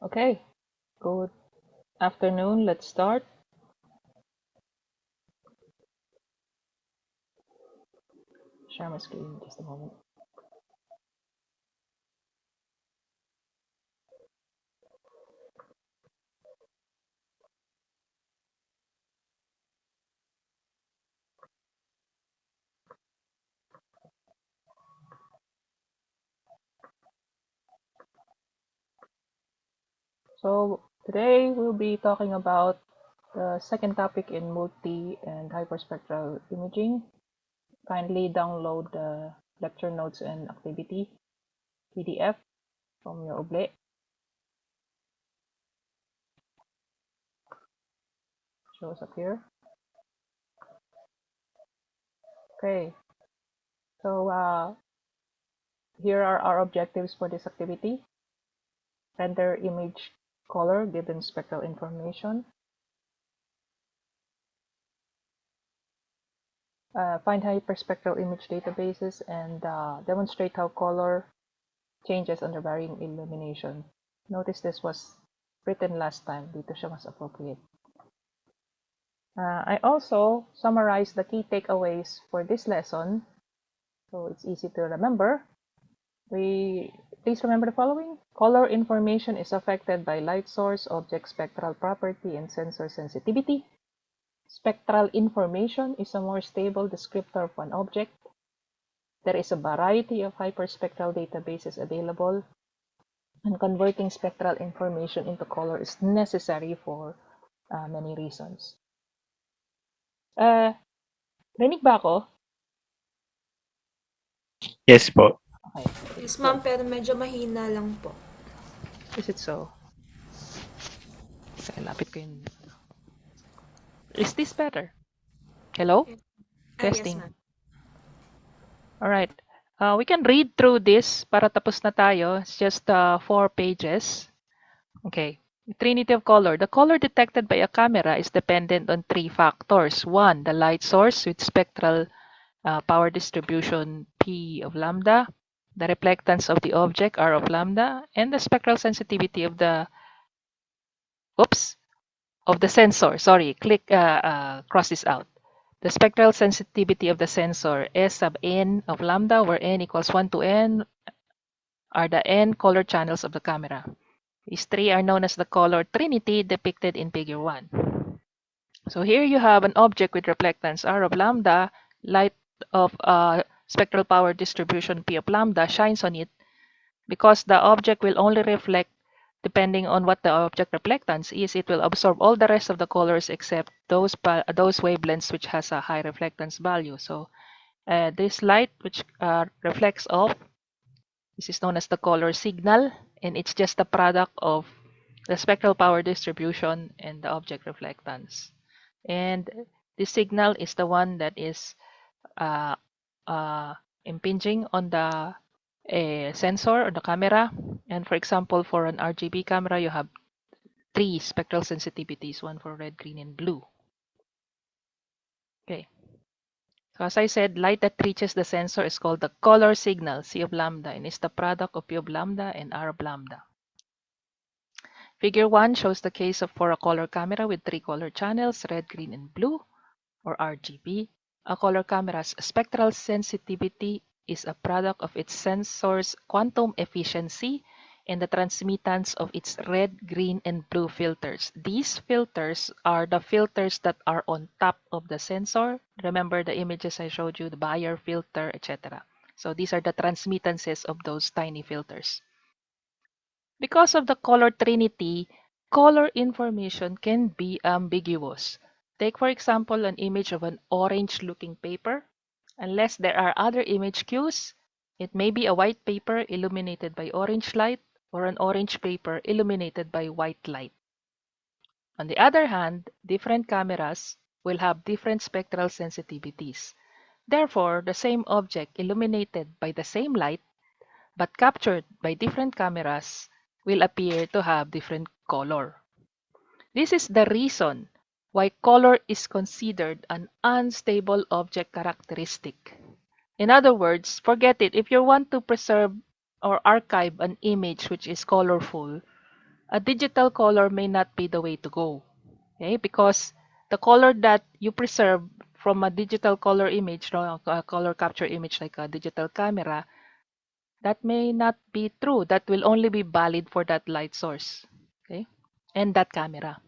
Okay, good afternoon. Let's start. Share my screen just a moment. So today we'll be talking about the second topic in multi and hyperspectral imaging. Kindly download the lecture notes and activity PDF from your Oble. Shows up here. Okay, so here are our objectives for this activity. Render image color given spectral information. Find hyperspectral image databases and demonstrate how color changes under varying illumination. Notice this was written last time, dito siya mas appropriate. I also summarized the key takeaways for this lesson, so it's easy to remember. Please remember the following. Color information is affected by light source, object spectral property, and sensor sensitivity. Spectral information is a more stable descriptor of an object. There is a variety of hyperspectral databases available, and converting spectral information into color is necessary for many reasons. Rinig ba ako? Yes po. Okay. Yes, ma'am, pero medyo mahina lang po. Is it so? Okay, lapit ko yun. Is this better? Hello? Yes. Yes, Testing. ma'am. Alright. We can read through this para tapos na tayo. It's just 4 pages. Okay. Trinity of color. The color detected by a camera is dependent on 3 factors. 1, the light source with spectral power distribution P of lambda, the reflectance of the object R of lambda, and the spectral sensitivity of the sensor. Sorry, cross this out. The spectral sensitivity of the sensor S sub n of lambda, where n equals 1 to n, are the n color channels of the camera. These three are known as the color trinity depicted in figure 1. So here you have an object with reflectance R of lambda, light of spectral power distribution P of lambda shines on it because the object will only reflect depending on what the object reflectance is. It will absorb all the rest of the colors except those wavelengths which has a high reflectance value. So this light which reflects off, this is known as the color signal, and it's just the product of the spectral power distribution and the object reflectance. And this signal is the one that is uh, impinging on the sensor or the camera. And for example, for an RGB camera, you have 3 spectral sensitivities, one for red, green, and blue. Okay. So as I said, light that reaches the sensor is called the color signal, C of lambda, and is the product of P of lambda and R of lambda. Figure 1 shows the case for a color camera with 3 color channels, red, green, and blue, or RGB. A color camera's spectral sensitivity is a product of its sensor's quantum efficiency and the transmittance of its red, green, and blue filters. These filters are the filters that are on top of the sensor. Remember the images I showed you, the Bayer filter, etc. So these are the transmittances of those tiny filters. Because of the color trinity, color information can be ambiguous. Take, for example, an image of an orange-looking paper. Unless there are other image cues, it may be a white paper illuminated by orange light or an orange paper illuminated by white light. On the other hand, different cameras will have different spectral sensitivities. Therefore, the same object illuminated by the same light but captured by different cameras will appear to have different color. This is the reason why color is considered an unstable object characteristic. In other words, forget it. If you want to preserve or archive an image which is colorful, a digital color may not be the way to go. Okay, because the color that you preserve from a digital color image, no, a color capture image like a digital camera, that may not be true. That will only be valid for that light source, okay, and that camera.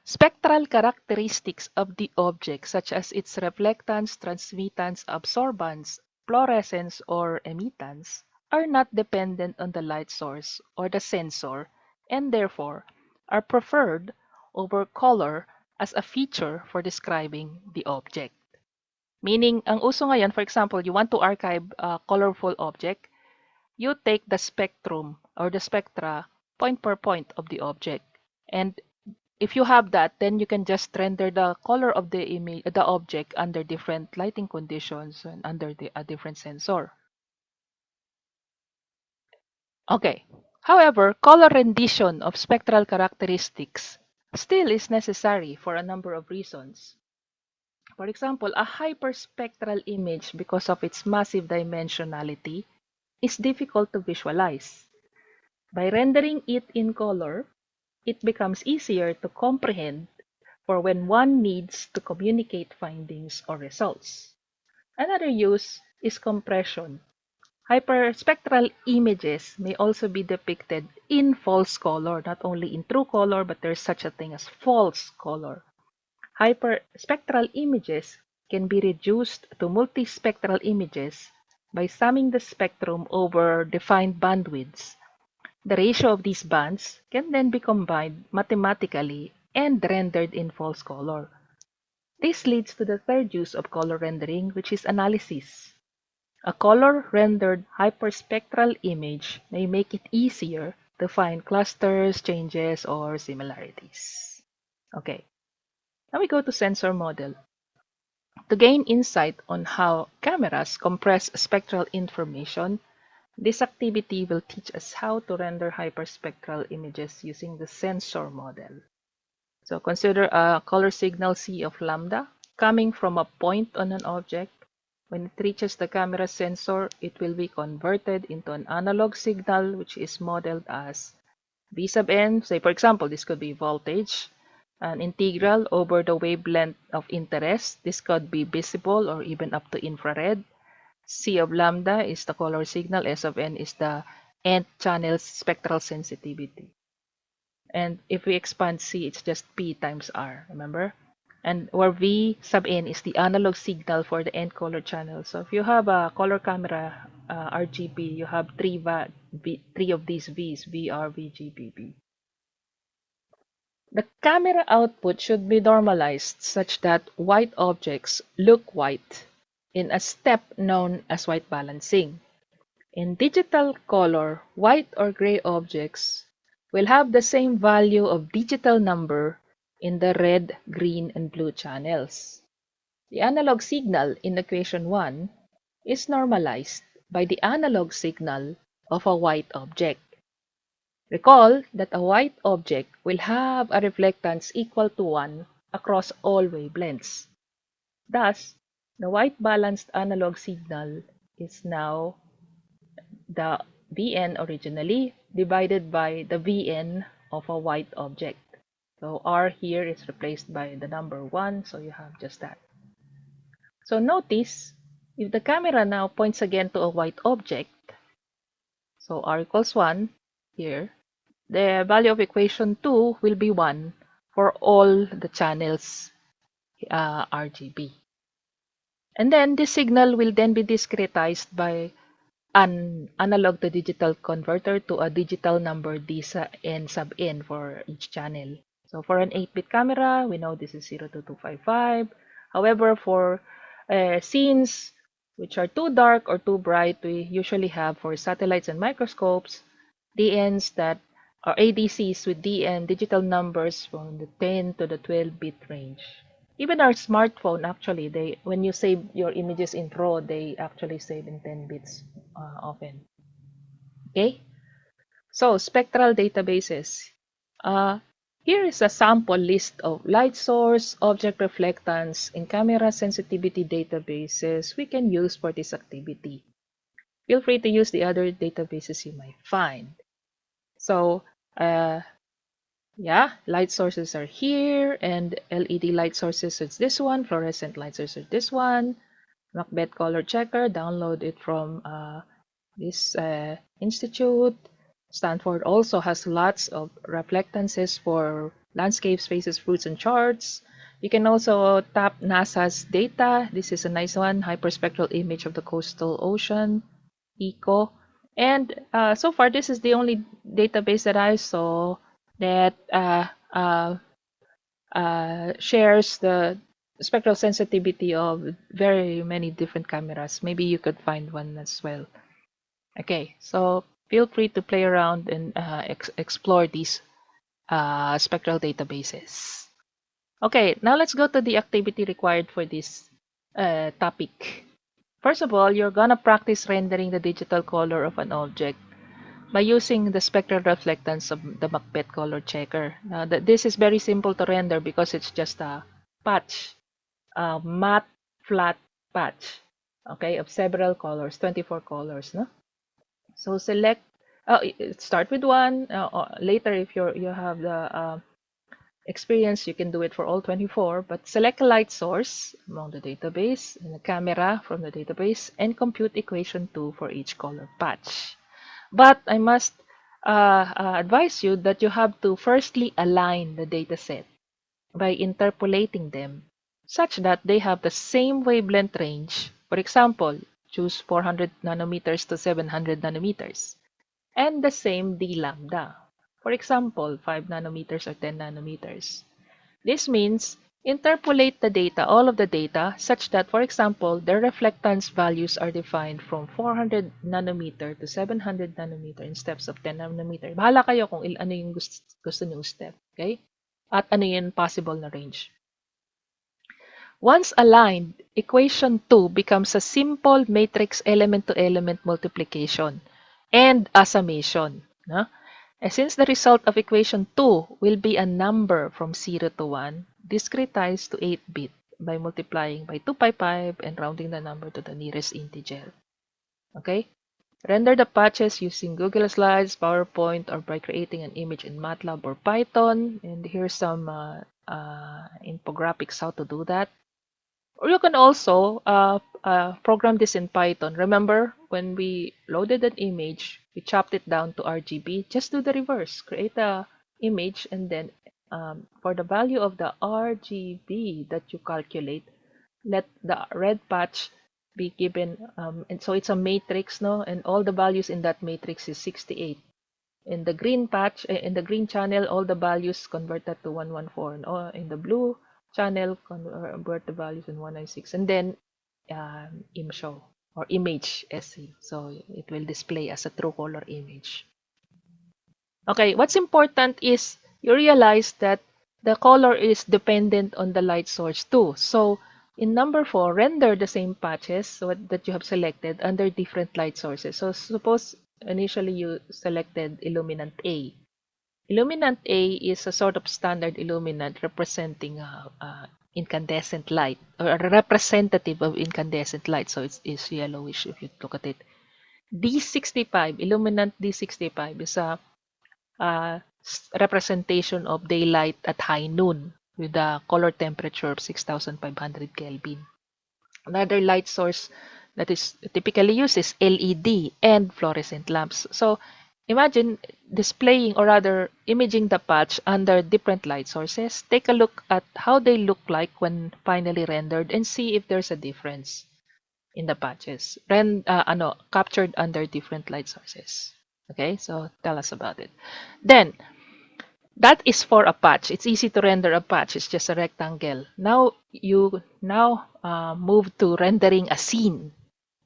Spectral characteristics of the object, such as its reflectance, transmittance, absorbance, fluorescence, or emittance, are not dependent on the light source or the sensor, and therefore are preferred over color as a feature for describing the object. Meaning, ang uso ngayon, for example, you want to archive a colorful object, you take the spectrum or the spectra point per point of the object. And if you have that, then you can just render the color of the image, the object under different lighting conditions and under a different sensor. Okay. However, color rendition of spectral characteristics still is necessary for a number of reasons. For example, a hyperspectral image, because of its massive dimensionality, is difficult to visualize. By rendering it in color, it becomes easier to comprehend for when one needs to communicate findings or results. Another use is compression. Hyperspectral images may also be depicted in false color, not only in true color, but there's such a thing as false color. Hyperspectral images can be reduced to multispectral images by summing the spectrum over defined bandwidths. The ratio of these bands can then be combined mathematically and rendered in false color. This leads to the third use of color rendering, which is analysis. A color-rendered hyperspectral image may make it easier to find clusters, changes, or similarities. Okay, now we go to sensor model. To gain insight on how cameras compress spectral information, this activity will teach us how to render hyperspectral images using the sensor model. So consider a color signal C of lambda coming from a point on an object. When it reaches the camera sensor, it will be converted into an analog signal, which is modeled as V sub n. Say, for example, this could be voltage, an integral over the wavelength of interest. This could be visible or even up to infrared. C of lambda is the color signal. S of n is the nth channel's spectral sensitivity. And if we expand C, it's just P times R, remember? And where V sub n is the analog signal for the N color channel. So if you have a color camera RGB, you have three of these V's, VR, VGBB. The camera output should be normalized such that white objects look white in a step known as white balancing. In digital color, white or gray objects will have the same value of digital number in the red, green, and blue channels. The analog signal in equation 1 is normalized by the analog signal of a white object. Recall that a white object will have a reflectance equal to 1 across all wavelengths. Thus, the white balanced analog signal is now the Vn originally divided by the Vn of a white object. So R here is replaced by the number 1, so you have just that. So notice, if the camera now points again to a white object, so R equals 1 here, the value of equation 2 will be 1 for all the channels RGB. And then this signal will then be discretized by an analog to digital converter to a digital number D n sub n for each channel. So for an 8-bit camera, we know this is 02255. However, for scenes which are too dark or too bright, we usually have for satellites and microscopes, DNs that are ADCs with DN digital numbers from the 10 to the 12-bit range. Even our smartphone, actually, they when you save your images in RAW, they actually save in 10 bits often. Okay, so spectral databases. Uh, Here is a sample list of light source, object reflectance, and camera sensitivity databases we can use for this activity. Feel free to use the other databases you might find. So Uh, yeah, light sources are here, and LED light sources is this one, fluorescent light source is this one. Macbeth color checker, download it from this institute. Stanford also has lots of reflectances for landscapes, spaces, fruits, and charts. You can also tap NASA's data. This is a nice one, hyperspectral image of the coastal ocean, ECO. And so far, this is the only database that I saw that shares the spectral sensitivity of very many different cameras. Maybe you could find one as well. Okay, so feel free to play around and explore these spectral databases. Okay, now let's go to the activity required for this topic. First of all, you're gonna practice rendering the digital color of an object by using the spectral reflectance of the Macbeth color checker. Now, this is very simple to render because it's just a patch, a matte flat patch, okay, of several colors, 24 colors, no? So select, start with one. Later, if you have the experience, you can do it for all 24, but select a light source among the database and a camera from the database and compute equation 2 for each color patch. But I must advise you that you have to firstly align the dataset by interpolating them such that they have the same wavelength range. For example, choose 400 nanometers to 700 nanometers and the same d lambda. For example, 5 nanometers or 10 nanometers. This means interpolate the data, all of the data, such that, for example, their reflectance values are defined from 400 nanometer to 700 nanometer in steps of 10 nanometer. Bahala kayo kung ano yung gusto nyong step. Okay? At ano yung possible na range. Once aligned, equation 2 becomes a simple matrix element-to-element multiplication and a summation. No? And since the result of equation 2 will be a number from 0 to 1, discretized to 8-bit by multiplying by 255 and rounding the number to the nearest integer. Okay? Render the patches using Google Slides, PowerPoint, or by creating an image in MATLAB or Python. And here's some infographics how to do that. Or you can also program this in Python. Remember, when we loaded an image, we chopped it down to RGB. Just do the reverse. Create a image, and then for the value of the RGB that you calculate, let the red patch be given. And so it's a matrix, no? And all the values in that matrix is 68. In the green patch, in the green channel, all the values converted to 114. And in the blue channel, convert the values in 196. And then ImShow or image SE. So it will display as a true color image. Okay, what's important is you realize that the color is dependent on the light source too. So in number 4, render the same patches that you have selected under different light sources. So suppose initially you selected illuminant A. Illuminant A is a sort of standard illuminant representing incandescent light or a representative of incandescent light. So it's yellowish if you look at it. D65, illuminant D65 is a representation of daylight at high noon with a color temperature of 6,500 Kelvin. Another light source that is typically used is LED and fluorescent lamps. So imagine displaying or rather imaging the patch under different light sources. Take a look at how they look like when finally rendered and see if there's a difference in the patches captured under different light sources. Okay, so tell us about it. Then that is for a patch. It's easy to render a patch. It's just a rectangle. Now you move to rendering a scene.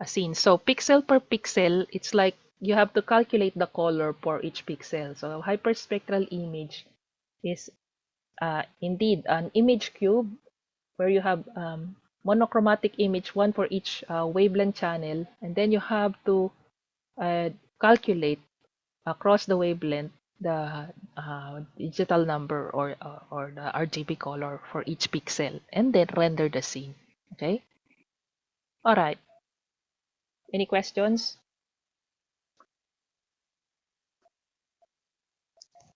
A scene. So pixel per pixel, it's like you have to calculate the color for each pixel. So hyperspectral image is indeed an image cube where you have monochromatic image, one for each wavelength channel, and then you have to calculate across the wavelength the digital number or the RGB color for each pixel and then render the scene. Okay. All right. Any questions?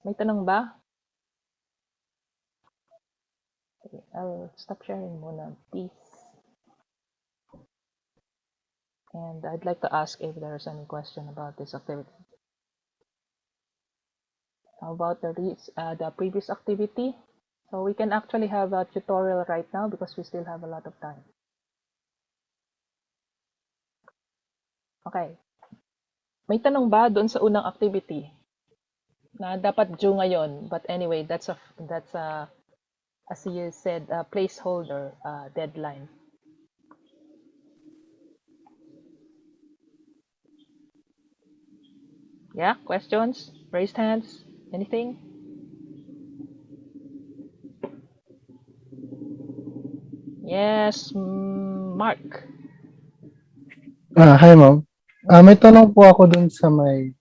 May tanong ba? Okay, I'll stop sharing muna. Peace. And I'd like to ask if there's any question about this activity. How about the previous activity? So we can actually have a tutorial right now because we still have a lot of time. Okay. May tanong ba doon sa unang activity? Na dapat due ngayon. But anyway, that's a as you said, a placeholder deadline. Yeah, questions? Raised hands? Anything? Yes, Mark. Hi ma'am. May Mm-hmm. tanong po ako dun sa may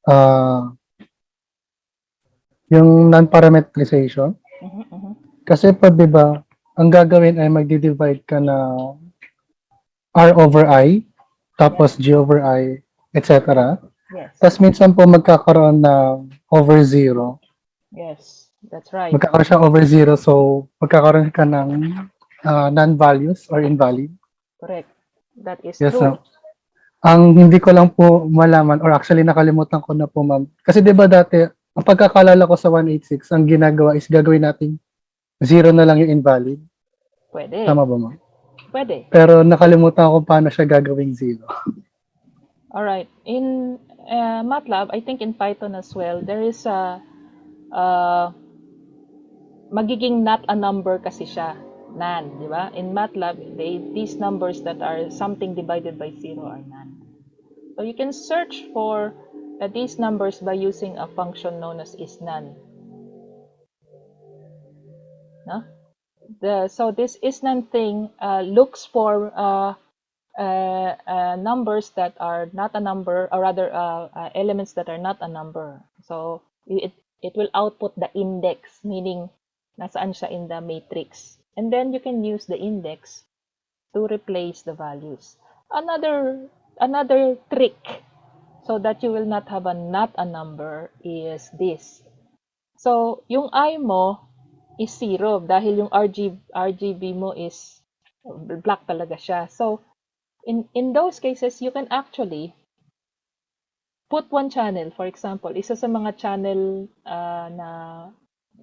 ah yung non-parametrization. Mm-hmm, mm-hmm. Kasi po 'di ba, ang gagawin ay magdi-divide ka na R over I, Yes, tapos G over I, etc. yes, Tapos minsan po magkakaroon ng over zero. yes. That's right. Magkakaroon siya over zero, so magkakaroon ka ng non-values or invalid. Correct. That is Yes, true. ma'am. Ang hindi ko lang po malaman or actually nakalimutan ko na po ma'am. Kasi 'di ba dati, ang pagkakalala ko sa 186, ang ginagawa is gagawin natin zero na lang yung invalid. Pwede. Tama ba ma'am? Pwede. Pero nakalimutan ko paano siya gagawing zero. All right. In MATLAB, I think in Python as well, there is a magiging not a number kasi siya. None, di ba? In MATLAB, these numbers that are something divided by zero are none. So you can search for these numbers by using a function known as isNone. No? So this isNone thing looks for numbers that are not a number, or rather elements that are not a number. So it will output the index, meaning nasaan siya in the matrix. And then you can use the index to replace the values. Another trick so that you will not have a not a number is this. So yung I mo is 0 dahil yung RGB mo is black talaga siya. So in those cases, you can actually put one channel. For example, isa sa mga channel na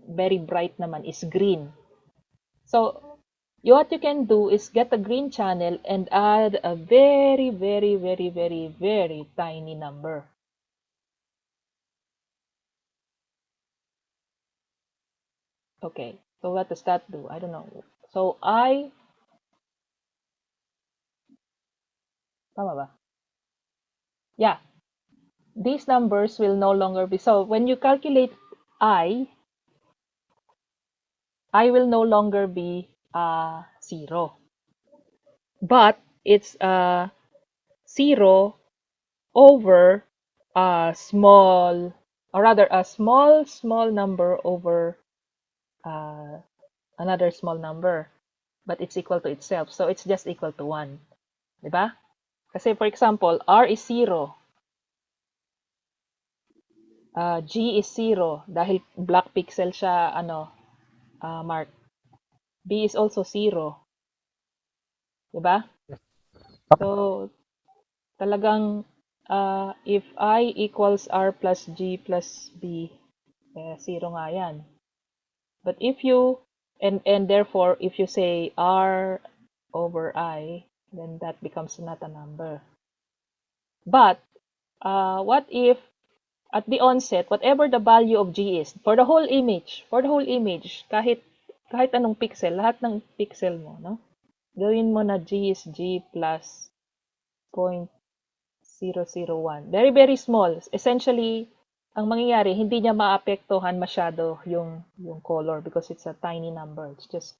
very bright naman is green. So what you can do is get a green channel and add a very, very, very, very, very tiny number. Okay, so what does that do? I don't know. So tama ba? Yeah, these numbers will no longer be, so when you calculate I will no longer be 0. But it's 0 over a small, or rather a small number over uh, another small number, but it's equal to itself. So it's just equal to 1. Diba? Kasi for example, R is 0, G is 0, dahil black pixel siya, Mark. B is also 0. Diba? So, talagang if I equals R plus G plus B, 0 nga yan. But if you, and therefore, if you say R over I, then that becomes not a number. But, what if, at the onset, whatever the value of G is, for the whole image, kahit anong pixel, lahat ng pixel mo, no? Gawin mo na G is G plus 0.001. Very, very small. Essentially, ang mangyayari, hindi niya maapektuhan masyado yung color because it's a tiny number. It's just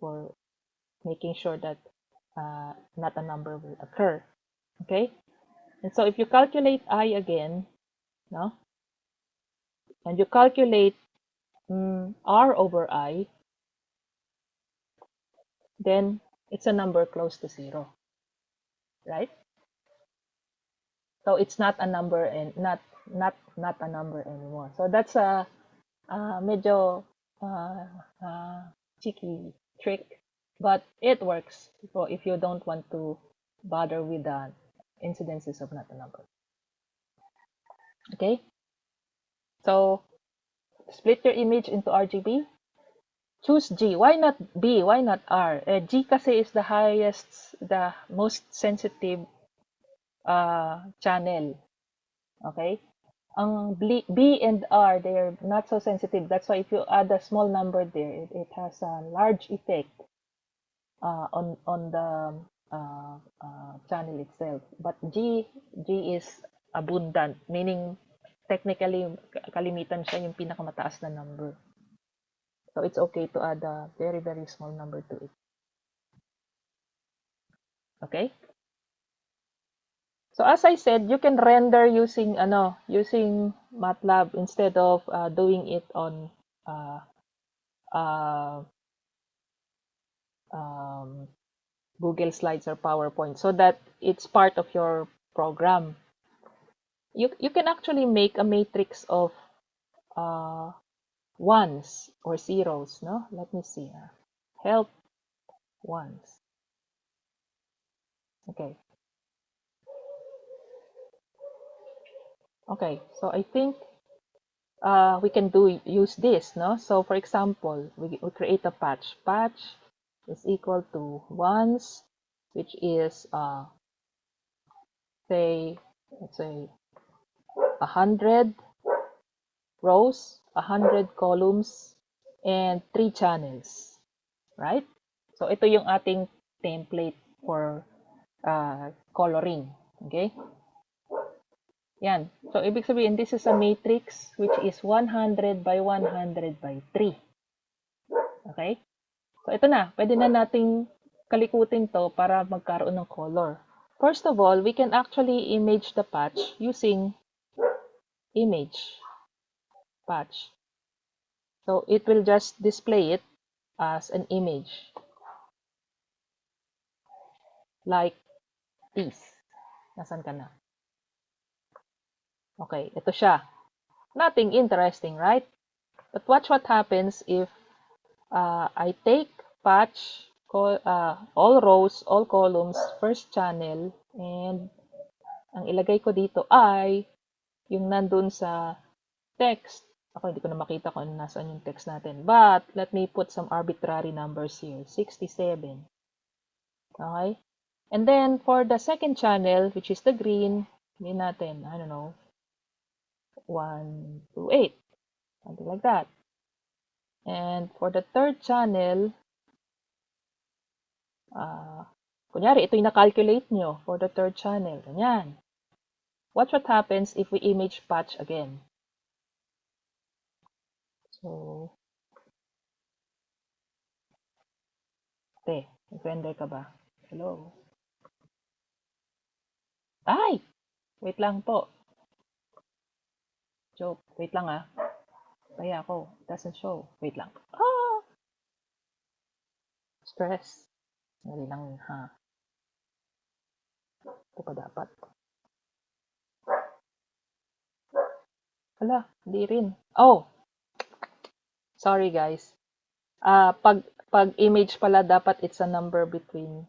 for making sure that not a number will occur. Okay? And so if you calculate I again, no? And you calculate R over I, then it's a number close to 0. Right? So it's not a number and not not a number anymore. So that's a medyo cheeky trick, but it works if you don't want to bother with the incidences of not a number. Okay, so split your image into RGB. Choose G. Why not B? Why not R? G kasi is the highest, the most sensitive channel. Okay? Ang B and R, they're not so sensitive. That's why if you add a small number there, it has a large effect on the channel itself. But G is abundant, meaning technically kalimitan siya yung pinakamataas na number. So it's okay to add a very, very small number to it. Okay? So as I said, you can render using using MATLAB instead of doing it on uh, Google Slides or PowerPoint, so that it's part of your program. You can actually make a matrix of ones or zeros, no? Let me see. Help ones. Okay. Okay, so I think we can use this, no? So for example, we create a patch. Patch is equal to ones, which is let's say 100 rows, 100 columns, and 3 channels, right? So ito yung ating template for coloring, okay? Yan. So ibig sabihin, this is a matrix which is 100 by 100 by 3. Okay? So ito na, pwede na nating kalikutin to para magkaroon ng color. First of all, we can actually image the patch using image patch. So it will just display it as an image like this. Nasaan ka na? Okay, ito siya. Nothing interesting, right? But watch what happens if I take patch, all rows, all columns, first channel, and ang ilagay ko dito ay yung nandun sa text. Ako, hindi ko na makita kung nasaan yung text natin. But, let me put some arbitrary numbers here. 67. Okay? And then, for the second channel, which is the green, hindi natin, I don't know, 1 to 8. Something like that. And for the third channel, kunyari, ito yung na-calculate nyo for the third channel. Ganyan. Watch what happens if we image patch again. So, nag-render ka ba? Hello? Ay! Wait lang po. Joke. Wait lang Kaya ako. Doesn't show. Wait lang. Stress. Dali lang ha. Ito pa dapat. Hala, hindi rin. Oh! Sorry guys. Pag image pala, dapat it's a number between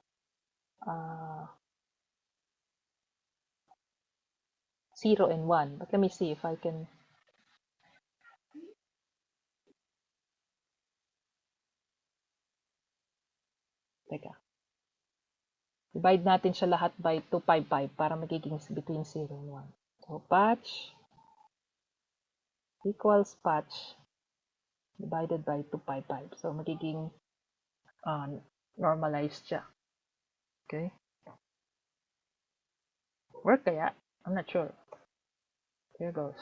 0 and 1. But let me see if I can... Teka. Divide natin siya lahat by 255 para magiging between 0 and 1. So, patch equals patch divided by 255. So, magiging normalized siya. Okay? Work kaya? I'm not sure. Here goes.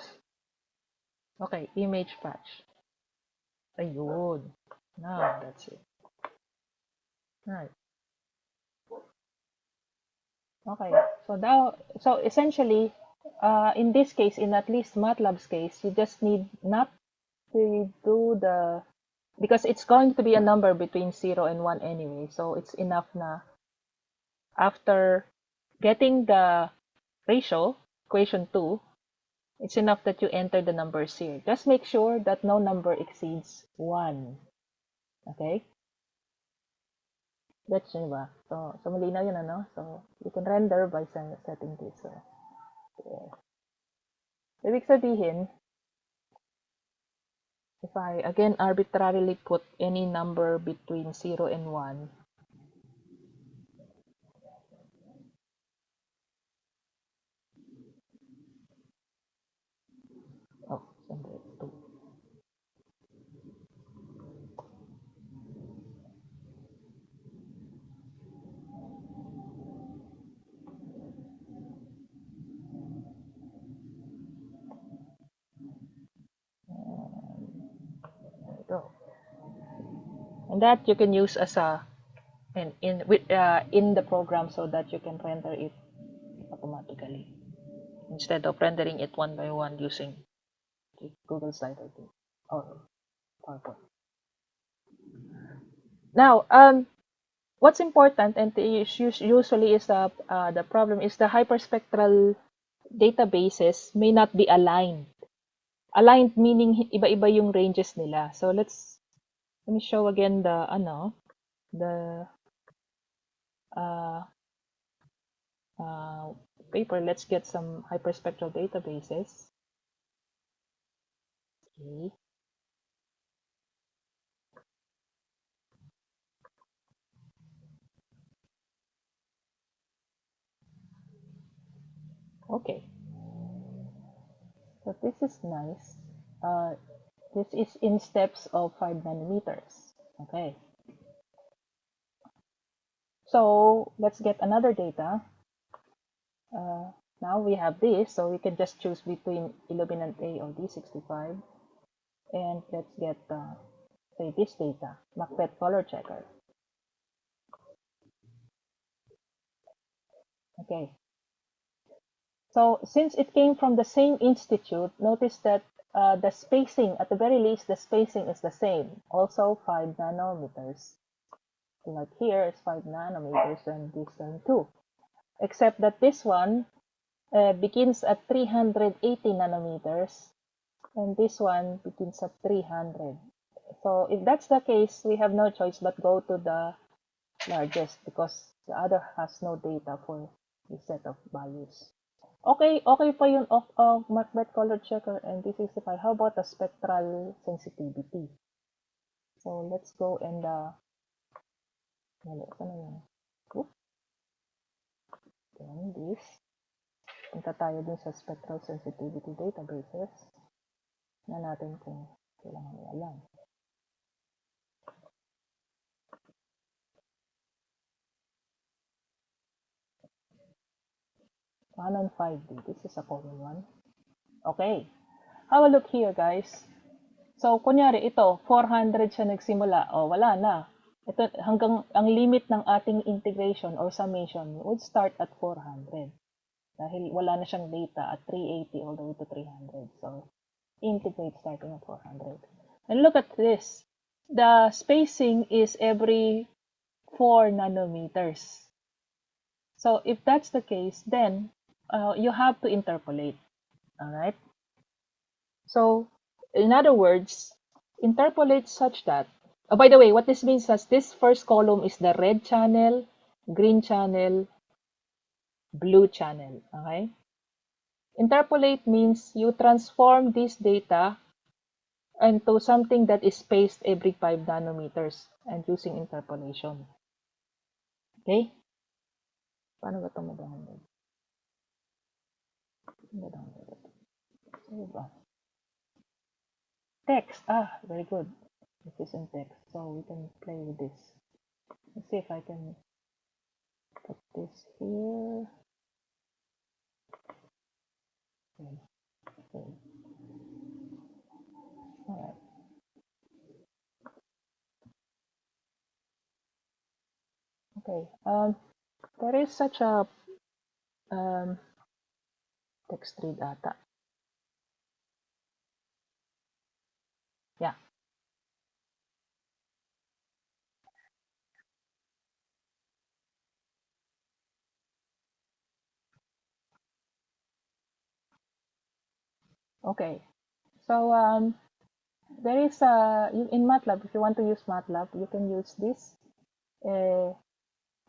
Okay, image patch. Ayun. Now, that's it. Alright. Okay. So essentially, in this case, in at least MATLAB's case, you just need not to do because it's going to be a number between 0 and 1 anyway. So it's enough na after getting the ratio, equation 2, It's enough that you enter the numbers here. Just make sure that no number exceeds 1. Okay? Gets nyo ba? So malinaw yun, ano? So, you can render by setting this. So, yeah. Ibig sabihin, if I, again, arbitrarily put any number between 0 and 1, oh, siyempre, 2. There we go. And that you can use as a, in the program so that you can render it automatically instead of rendering it one by one using Google Slider or PowerPoint. Now, what's important and usually is the problem is the hyperspectral databases may not be aligned. Aligned meaning iba-iba yung ranges nila. So let me show again the uh, paper. Let's get some hyperspectral databases. Okay. Okay. So this is nice. This is in steps of 5 nanometers. Okay. So let's get another data. Now we have this, so we can just choose between Illuminant A or D65. And let's get, say, this data, Macbeth color checker. Okay. So since it came from the same institute, notice that the spacing, at the very least, the spacing is the same. Also 5 nanometers. Like here is 5 nanometers and this one too. Except that this one begins at 380 nanometers and this one begins at 300. So if that's the case, we have no choice but go to the largest because the other has no data for this set of values. Okay pa yun of Macbeth color checker and D65. How about the spectral sensitivity? So let's go and then this. Punta tayo dun sa spectral sensitivity databases na natin kung kailangan mo alam. One on 5D. This is a common one. Okay. Have a look here, guys. So, kunyari, ito, 400 siya nagsimula. O, wala na. Ito, hanggang ang limit ng ating integration or summation would start at 400. Dahil wala na siyang data at 380 all the way to 300. So, integrate starting at 400. And look at this. The spacing is every 4 nanometers. So, if that's the case, then you have to interpolate. All right? So, in other words, interpolate such that, oh, by the way, what this means is this first column is the red channel, green channel, blue channel. Okay? Interpolate means you transform this data into something that is spaced every 5 nanometers and using interpolation. Okay? Paano ba ito ma-download? Text. Ah, very good. This is in text. So we can play with this. Let's see if I can put this here. Okay. All right. Okay. There is such a text read ata. Yeah. Okay, so there is in MATLAB, if you want to use MATLAB, you can use this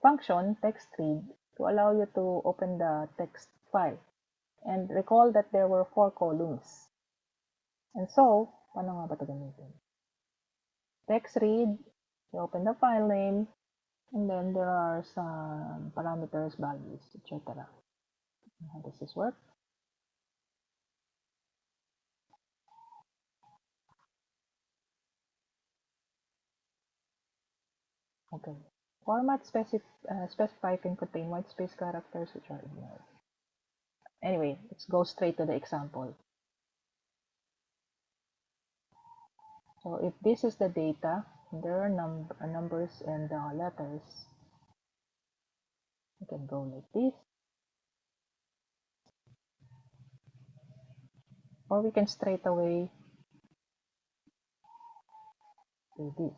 function text read to allow you to open the text file. And recall that there were 4 columns. And so, paano nga ba ito gamitin? Text read, you open the file name, and then there are some parameters, values, etc. How does this work? Okay. Format specify can contain white space characters which are ignored. Anyway, let's go straight to the example. So if this is the data, there are numbers and letters. You can go like this. Or we can straight away do this.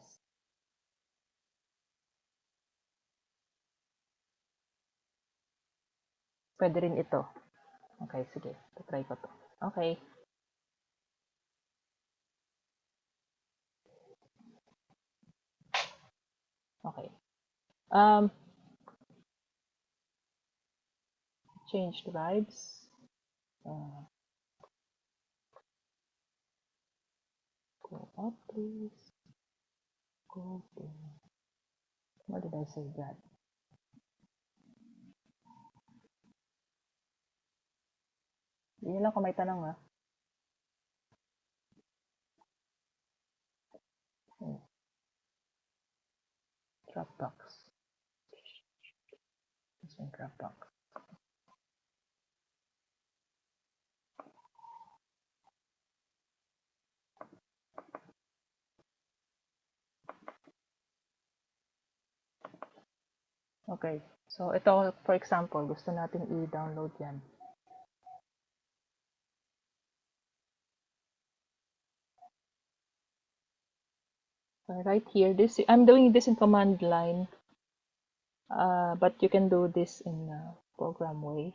Pwede rin ito. Okay, sige. Try ko to. Okay. Okay. Change tribes. Go up, please. Go to... Where did I say that? Hindi lang kung may tanong, ha? Dropbox. This one, Dropbox. Okay. So, ito, for example, gusto natin i-download yan. So, right here, I'm doing this in command line, but you can do this in a program way.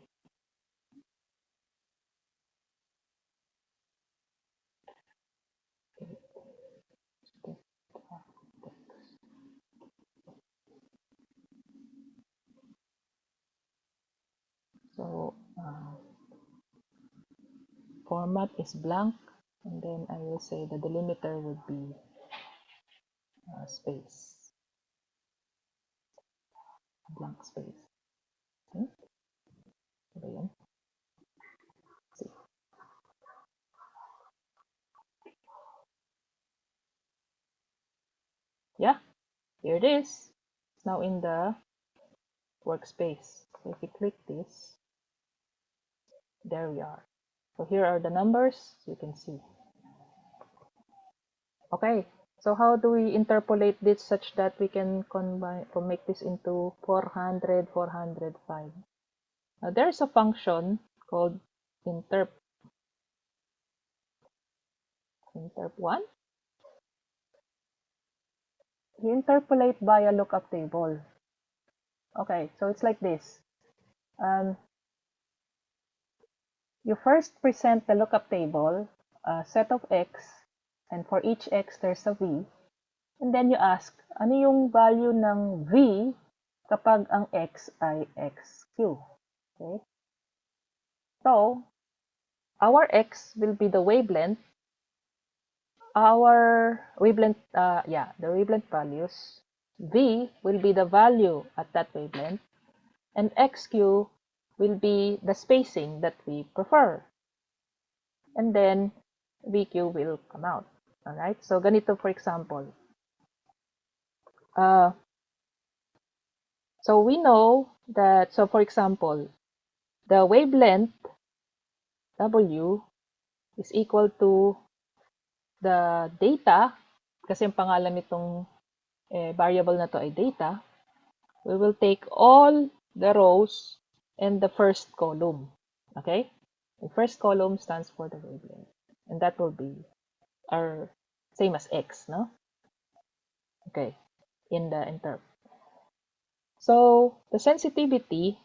So, format is blank, and then I will say the delimiter would be space, blank space. Okay? Diba yun? See. Yeah, here it is. It's now in the workspace. So if you click this, there we are. So here are the numbers, you can see. Okay, so how do we interpolate this such that we can combine or make this into 400, 405? Now there's a function called interp 1. You interpolate via lookup table. Okay, so it's like this. You first present the lookup table, a set of x, and for each x there's a v, and then you ask, ano yung value ng v kapag ang x ay xq? Okay? So, our x will be the wavelength, the wavelength values, v will be the value at that wavelength, and xq will be the spacing that we prefer. And then VQ will come out. Alright, so ganito for example. So we know that, so for example, the wavelength W is equal to the data, kasi yung pangalan nitong variable na to ay data. We will take all the rows and the first column. Okay? The first column stands for the wavelength. And that will be our same as X, no? Okay, in the interp. So the sensitivity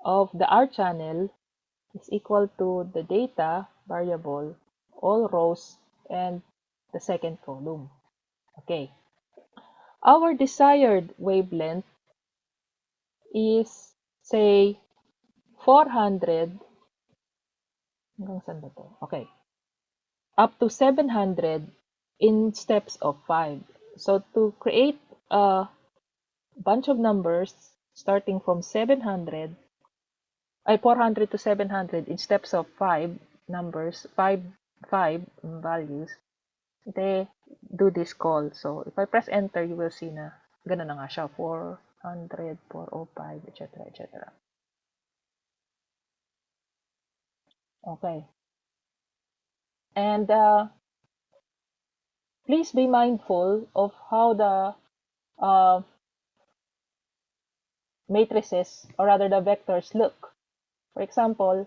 of the R channel is equal to the data variable, all rows, and the second column. Okay. Our desired wavelength is, say, 400, hanggang saan ba to? Okay. Up to 700 in steps of 5. So to create a bunch of numbers starting from 400 to 700 in steps of 5 numbers, 5 values, they do this call. So if I press enter, you will see na ganun na nga siya, 400, 405, etc., etc. Okay. And please be mindful of how the matrices, or rather the vectors, look. For example,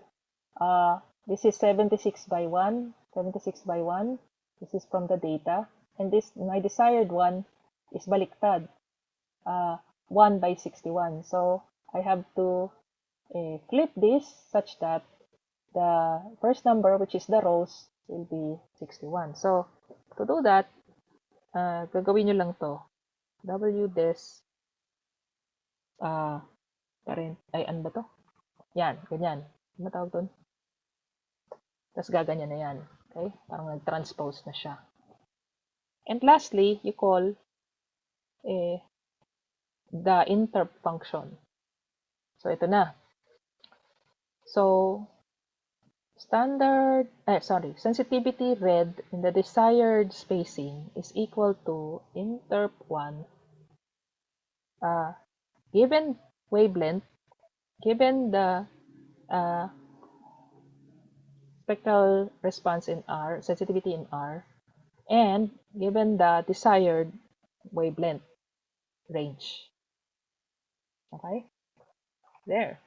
this is 76 by 1, 76 by 1. This is from the data. And this, my desired one, is baliktad, 1 by 61. So I have to flip this such that the first number, which is the rows, will be 61. So to do that, gagawin nyo lang to. WDES, ano ba to? Yan, ganyan. Ano tawag doon? Tapos gaganyan na yan. Okay? Parang nag-transpose na siya. And lastly, you call the interp function. So, ito na. So, sensitivity read in the desired spacing is equal to interp1, given wavelength, given the spectral response in R, sensitivity in R, and given the desired wavelength range. Okay? There.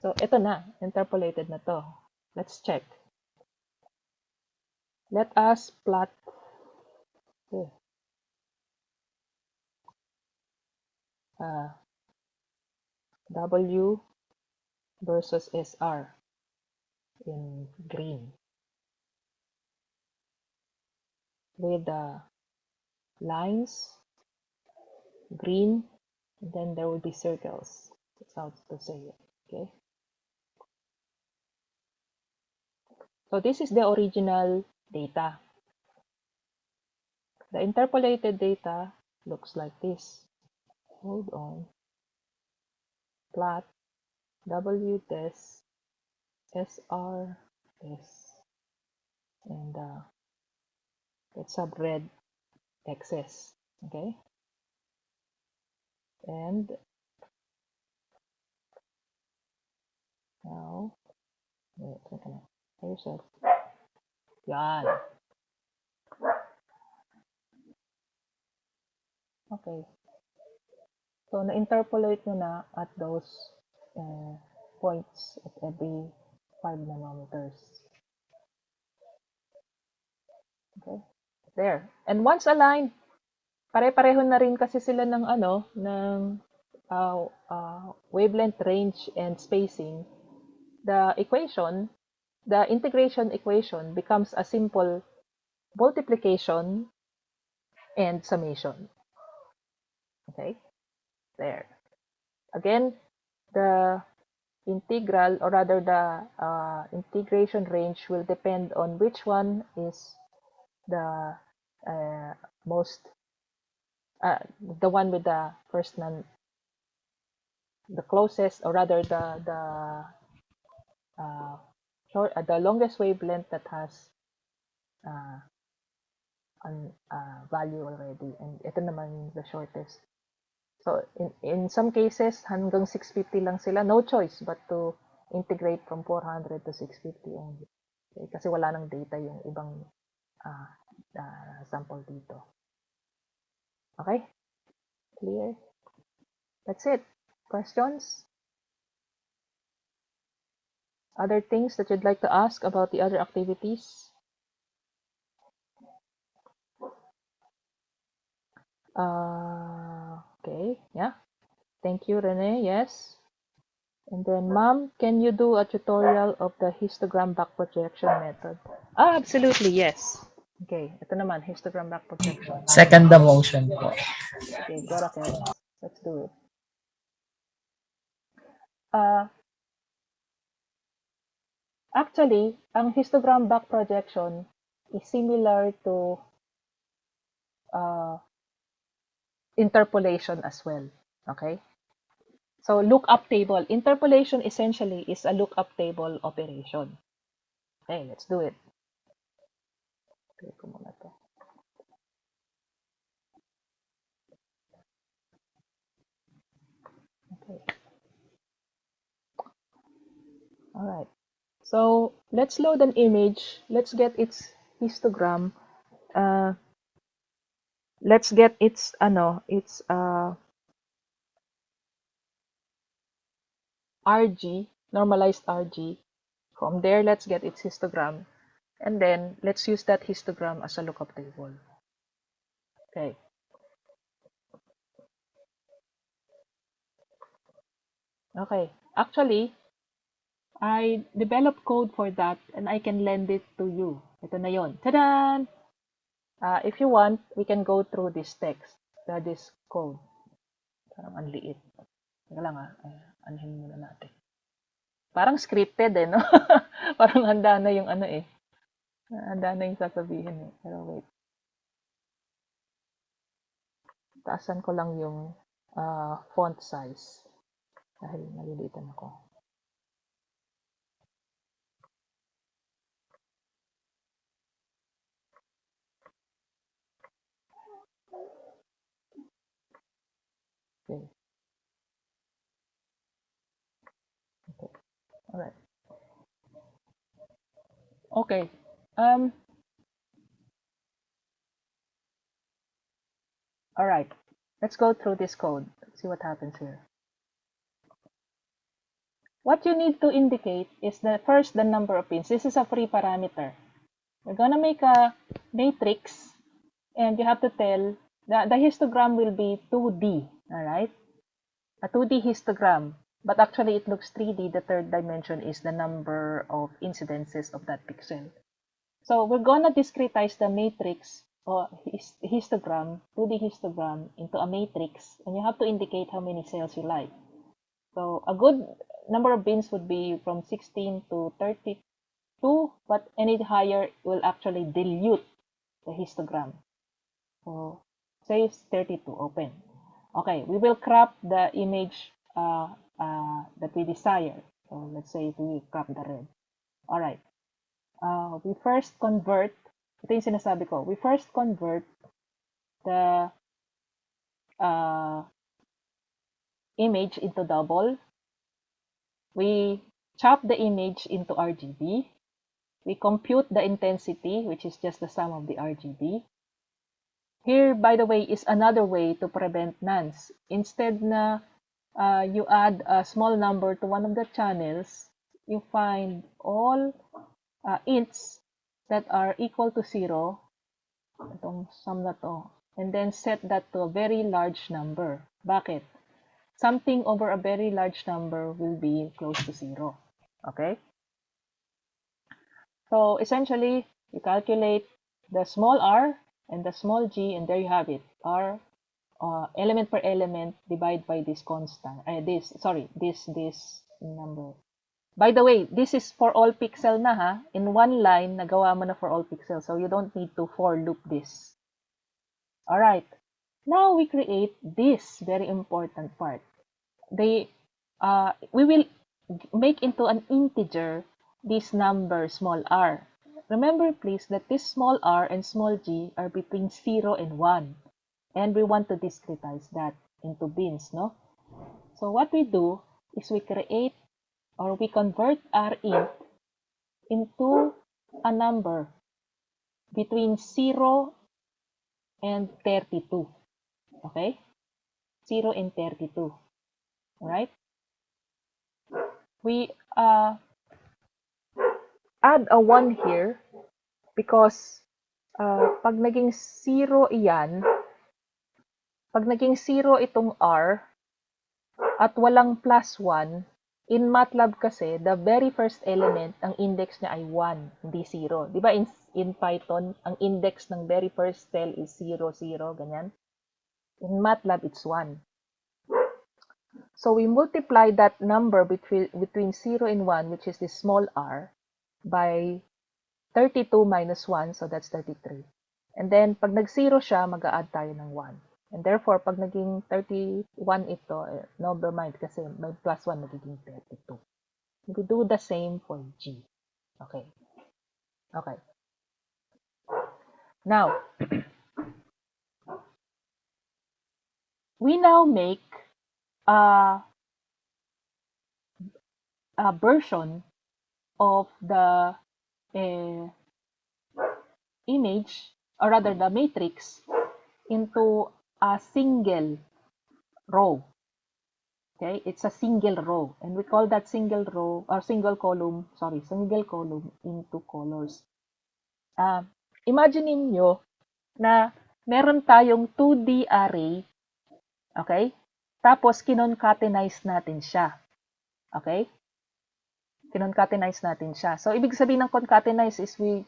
So, ito na. Interpolated na to. Let's check. Let us plot W versus SR in green with the lines green, and then there will be circles. That's how to say it. Okay. So this is the original data. The interpolated data looks like this. Hold on. Plot W this SR this, and let's have red x's. Okay. And now, wait, yourself. Yan. Okay. So, na-interpolate nyo na at those points at every 5 nanometers. Okay. There. And once aligned, pare-pareho na rin kasi sila ng wavelength range and spacing. The integration equation becomes a simple multiplication and summation. Okay. There. Again, the integral, or rather the integration range, will depend on which one is the the one with the the closest, or rather the longest wavelength that has value already, and ito naman the shortest. So in some cases, hanggang 650 lang sila, no choice but to integrate from 400 to 650 only. Okay? Kasi wala nang data yung ibang sample dito. Okay? Clear? That's it. Questions? Other things that you'd like to ask about the other activities? Okay, yeah. Thank you, Rene. Yes. And then, ma'am, can you do a tutorial of the histogram back projection method? Absolutely, yes. Okay, ito naman, histogram back projection. Second the motion po. Okay, go ahead. Let's do it. Actually, ang histogram back projection is similar to interpolation as well. Okay? So, lookup table. Interpolation essentially is a lookup table operation. Okay, let's do it. Okay, ko muna to. Okay. All right. So, let's load an image. Let's get its histogram. Let's get its RG, normalized RG. From there, let's get its histogram. And then, let's use that histogram as a lookup table. Okay. Okay. Actually, I developed code for that and I can lend it to you. Ito na yon. Tada! If you want, we can go through this text, this code. Parang ang liit. Teka lang anuhin muna natin. Parang scripted no? Parang handa na yung handa na yung sasabihin Pero wait. Taasan ko lang yung font size. Dahil nalilitan ako. Okay. Alright. Okay. Alright. Let's go through this code. Let's see what happens here. What you need to indicate is first the number of pins. This is a free parameter. We're gonna make a matrix and you have to tell the histogram will be 2D, alright? A 2D histogram, but actually it looks 3D. The third dimension is the number of incidences of that pixel. So we're gonna discretize the matrix or histogram, 2D histogram into a matrix, and you have to indicate how many cells you like. So a good number of bins would be from 16 to 32, but any higher will actually dilute the histogram. So say it's 32, open. Okay, we will crop the image that we desire. So let's say we crop the red. All right. We first convert, ito yung sinasabi ko, we first convert the image into double. We chop the image into RGB. We compute the intensity, which is just the sum of the RGB. Here, by the way, is another way to prevent nonce. Instead na you add a small number to one of the channels, you find all ints that are equal to 0, itong sum na to, and then set that to a very large number. Bakit? Something over a very large number will be close to 0. Okay? So essentially, you calculate the small r and the small g, and there you have it. R element per element divide by this constant. This number. By the way, this is for all pixel na ha. In one line, nagawa mo na for all pixels. So you don't need to for loop this. Alright. Now we create this very important part. We will make into an integer this number small r. Remember please that this small r and small g are between 0 and 1. And we want to discretize that into bins, no? So what we do is we create or we convert r int into a number between 0 and 32. Okay? 0 and 32. Alright? We add a 1 here because pag naging 0 iyan, pag naging 0 itong r at walang plus 1, In MATLAB kasi, the very first element, ang index niya ay 1, hindi 0. Di ba in Python, ang index ng very first cell is 0, 0, ganyan? In MATLAB, it's 1. So we multiply that number between 0 and 1, which is this small r, by 32 minus 1, so that's 33. And then, pag nag-0 siya, mag-a-add tayo ng 1. And therefore, pag naging 31 ito, never mind kasi may plus 1, magiging 32. We do the same for G. Okay. Okay. Now, we now make a version of the image, or rather the matrix, into a single row. Okay, it's a single row, and we call that single row or single column into colors. Imagine niyo na meron tayong 2D array, okay? Tapos kinoncatenate natin siya. Okay? Kinoncatenate natin siya. So ibig sabihin ng concatenate is we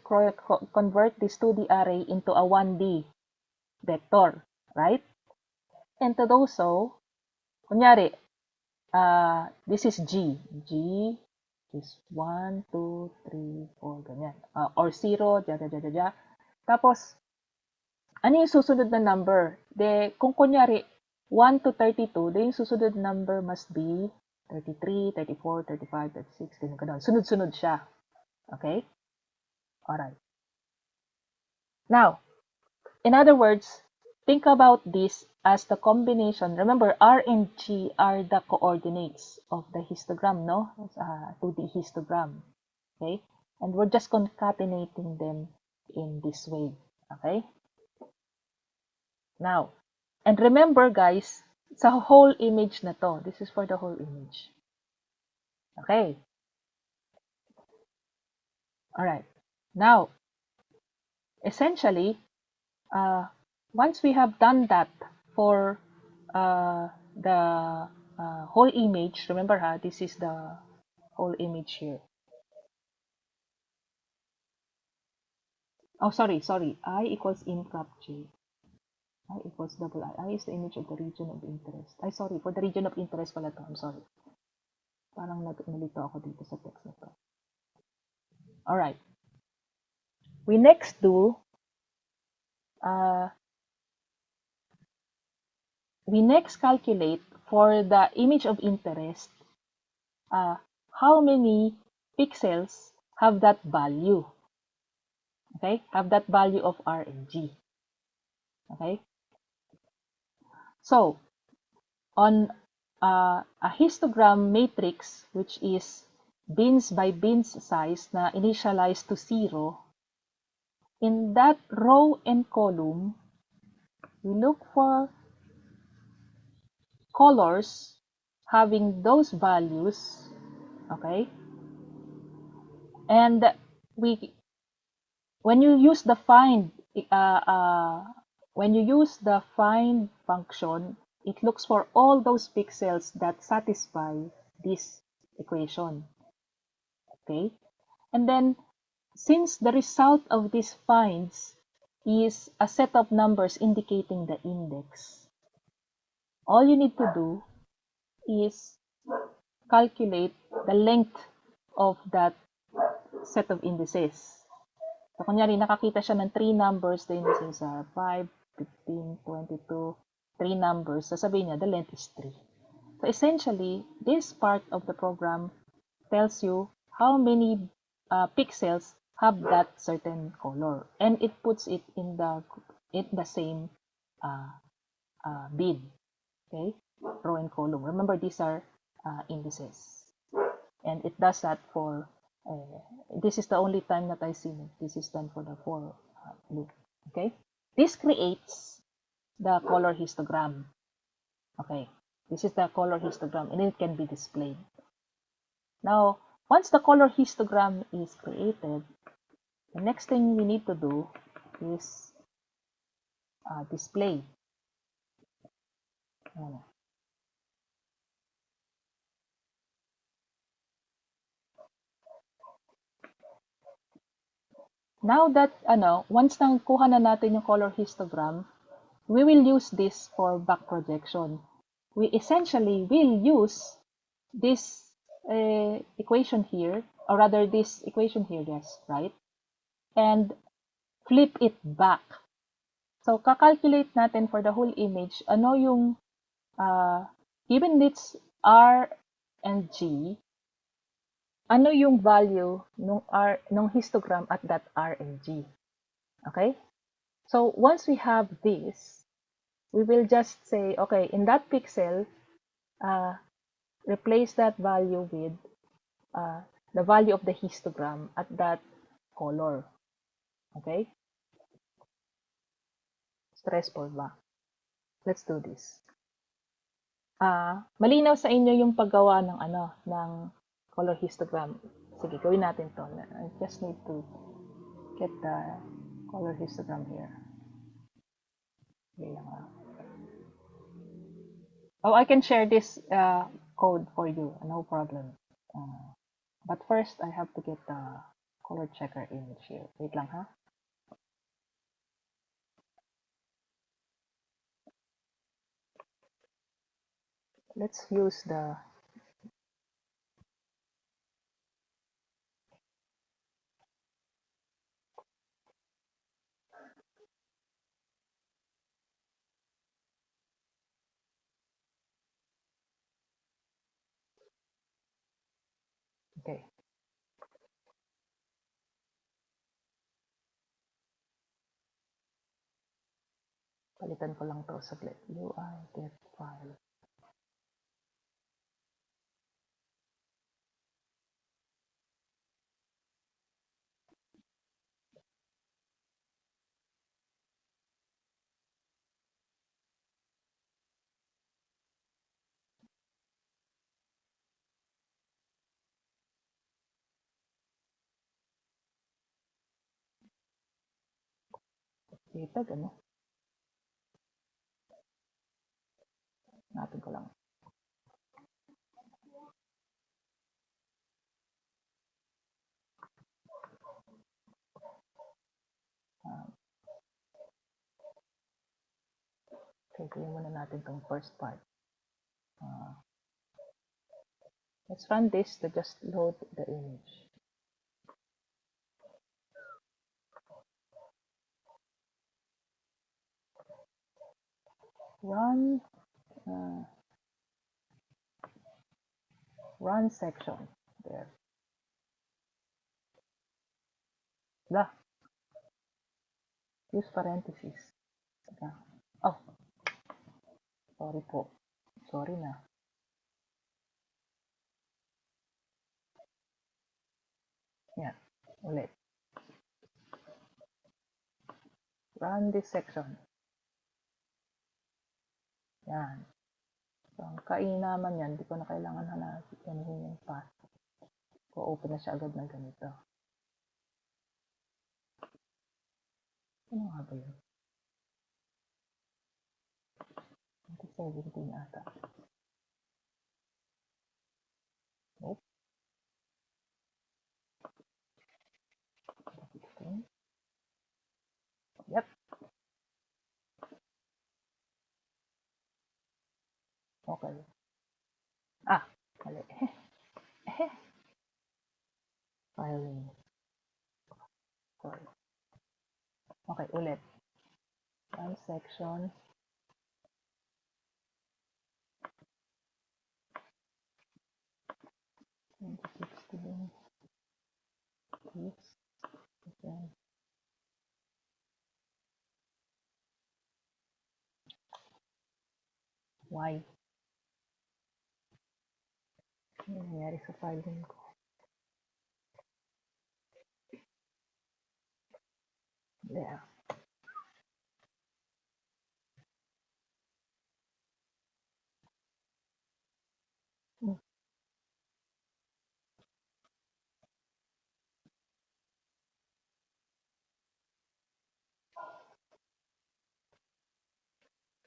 convert this 2D array into a 1D vector, right? And to do so, kunyari, this is G. G is 1, 2, 3, 4, ganyan. Or 0, dya. Tapos, ano yung susunod na number? Kung kunyari, 1 to 32, yung susunod number must be 33, 34, 35, 36, ganun. Sunod-sunod siya. Okay? Alright. Now, in other words, think about this as the combination. Remember, R and G are the coordinates of the histogram, no? 2D histogram. Okay? And we're just concatenating them in this way. Okay? Now, and remember guys, sa whole image na to. This is for the whole image. Okay? Alright. Now, essentially, once we have done that for the whole image, remember this is the whole image here. Oh, sorry. I equals improp J. I equals double I. I is the image of the region of interest. Sorry. For the region of interest pala to. I'm sorry. Parang nalito ako dito sa text na to. Alright. We next do we next calculate for the image of interest how many pixels have that value. Okay? Have that value of R and G. Okay? So, on a histogram matrix, which is bins by bins size na initialized to 0, in that row and column, we look for colors having those values, okay? And when you use the find function, it looks for all those pixels that satisfy this equation. Okay? And then, since the result of these finds is a set of numbers indicating the index, all you need to do is calculate the length of that set of indices. So, kunyari, nakakita siya ng 3 numbers, the indices are 5, 15, 22, 3 numbers. Sasabihin niya, the length is 3. So, essentially, this part of the program tells you how many pixels have that certain color. And it puts it in the same bin. Okay? Row and column. Remember, these are indices. And it does that for, this is the only time that I've seen it. This is done for the for loop. Okay? This creates the color histogram. Okay? This is the color histogram, and it can be displayed. Now, once the color histogram is created, the next thing we need to do is display. Now that, once nang kuha na natin yung color histogram, we will use this for back projection. We essentially will use this equation here, or rather this equation here, yes, right? And flip it back. So, kakalculate natin for the whole image, ano yung, given its R and G, ano yung value nung histogram at that R and G. Okay? So, once we have this, we will just say, okay, in that pixel, replace that value with the value of the histogram at that color. Okay? Stressful ba? Let's do this. Malinaw sa inyo yung paggawa ng color histogram. Sige, gawin natin to. I just need to get the color histogram here. Okay lang. Oh, I can share this code for you. No problem. But first, I have to get the color checker image here. Wait lang, ha? Let's use the okay. Palitan ko lang to saglit. UI get file. Data, ano? Natin ko lang. Okay, gawin muna natin tong first part. Let's run this to just load the image. Run section. There. Lah. Use parentheses. Oh. Sorry po. Sorry na. Yan. Ulit. Run this section. Yan. So, ang kainaman yan, di ko na kailangan hanapin yung path. O-open na siya agad ng ganito. Ano nga ba yun? 2017 ata. Nope. 16. Yep. Okay. Mali. Filing. Sorry. Okay, ulit. One section. Why? Ano nangyari sa filing ko? There.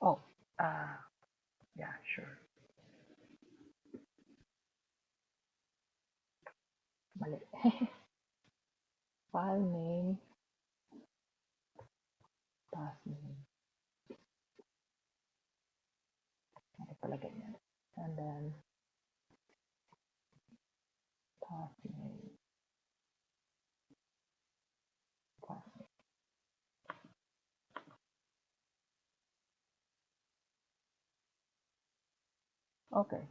Oh, yeah, sure. Mali. File name. and then pathway. Okay.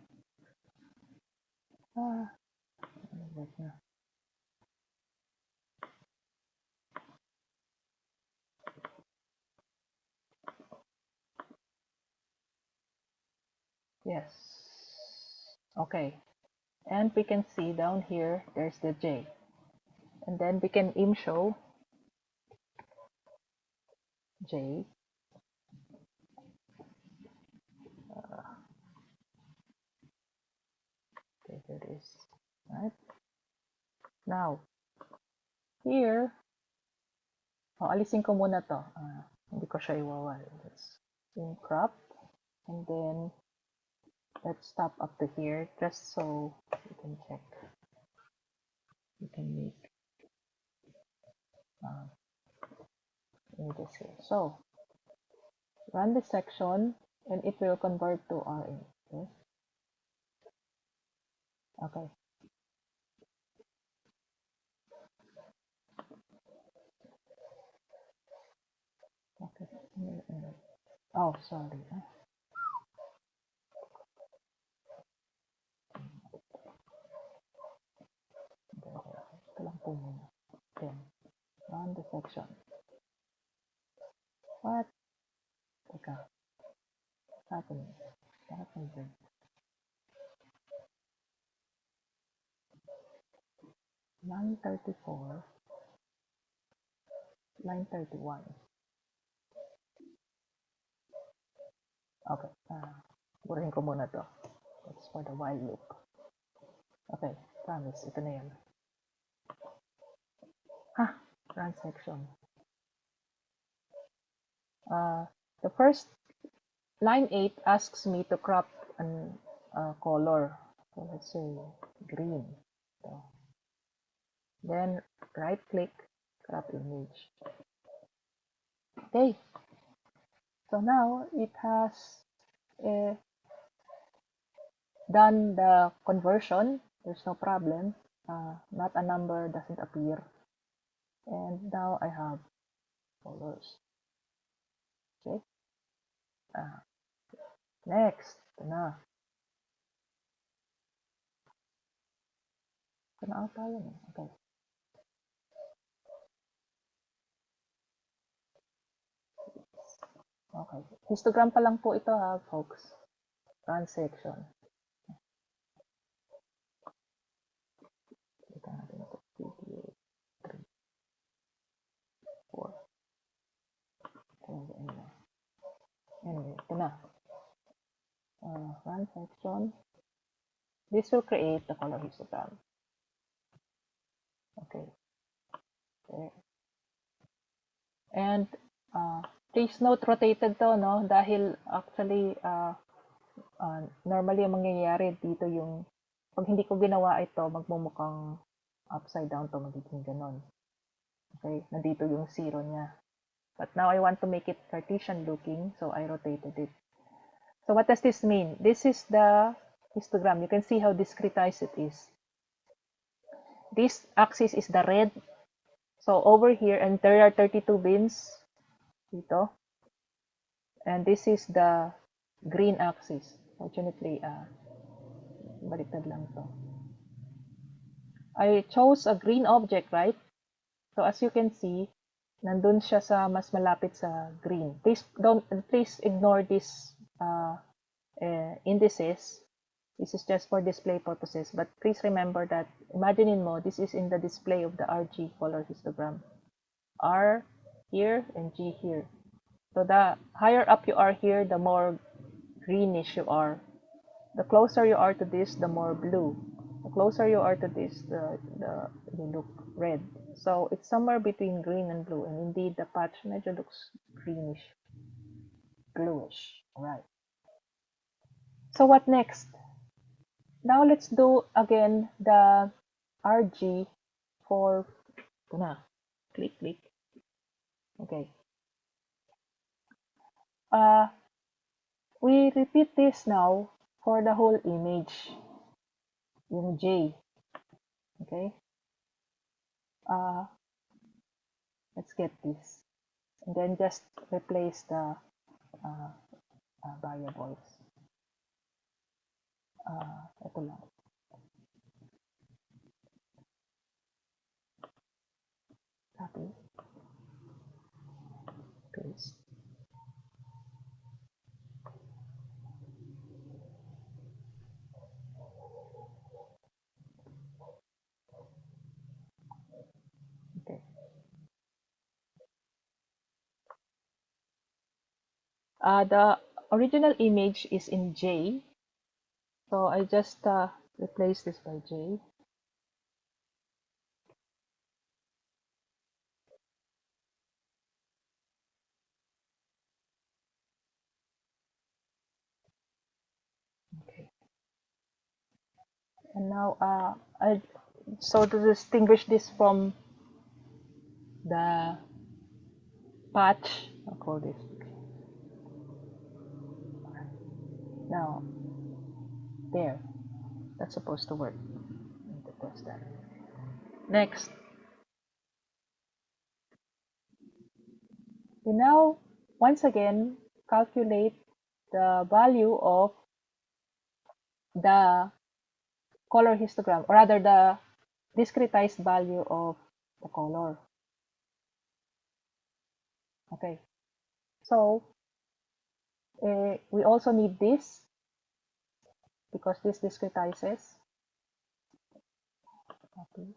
Yes. Okay. And we can see down here, there's the J. And then we can show J. Okay, here it is. Right? Now, here, alisin ko muna to. Hindi ko siya iwawal. Let's crop. And then, let's stop up to here just so we can check. We can make images here. So, run this section and it will convert to RA. Okay. Okay. Okay. Oh, sorry. Ito lang po muna. Then, run the section. What? Teka. What's happening? What happened? Line 34, line 31. Okay. Burahin ko muna to. That's for the while loop. Okay. Promise. Ito na yan. Run section. The first line 8 asks me to crop an color. So let's say green. So, then right click, crop image. Okay. So now it has done the conversion. There's no problem. Not a number doesn't appear. And now I have colors. Okay. Next. Ito na. Ito na ata yun. Okay. Okay. Histogram pa lang po ito ha, folks. Run section. Ito natin ito. 3, 4. Anyway, ito na. Run section. This will create the color histogram. Okay. There. And please note rotated to, no? Dahil actually normally ang mangyayari dito yung pag hindi ko ginawa ito, magmumukhang upside down to, magiging ganon. Okay, nandito yung zero niya. But now I want to make it Cartesian looking, so I rotated it. So what does this mean? This is the histogram. You can see how discretized it is. This axis is the red. So over here, and there are 32 bins dito. And this is the green axis. Fortunately, baliktad lang to. I chose a green object, right? So as you can see, nandun siya sa mas malapit sa green. Please ignore this indices. This is just for display purposes. But please remember that, imagine mo, this is in the display of the RG color histogram. R here and G here. So the higher up you are here, the more greenish you are. The closer you are to this, the more blue. The closer you are to this, you look red. So it's somewhere between green and blue. And indeed, the patch medyo looks greenish, bluish. All right. So what next? Now let's do again the RG for, ito na, click. Okay. We repeat this now for the whole image, yung J. Okay? Let's get this. And then just replace the variables. Ito lang. Copy. Paste. Okay. The original image is in J. So I just replace this by J. Okay. And now so to distinguish this from the patch, I'll call this. Now, there. That's supposed to work. I need to test that. Next. We now, once again, calculate the value of the color histogram, or rather the discretized value of the color. Okay. So, we also need this because this discretizes. Okay.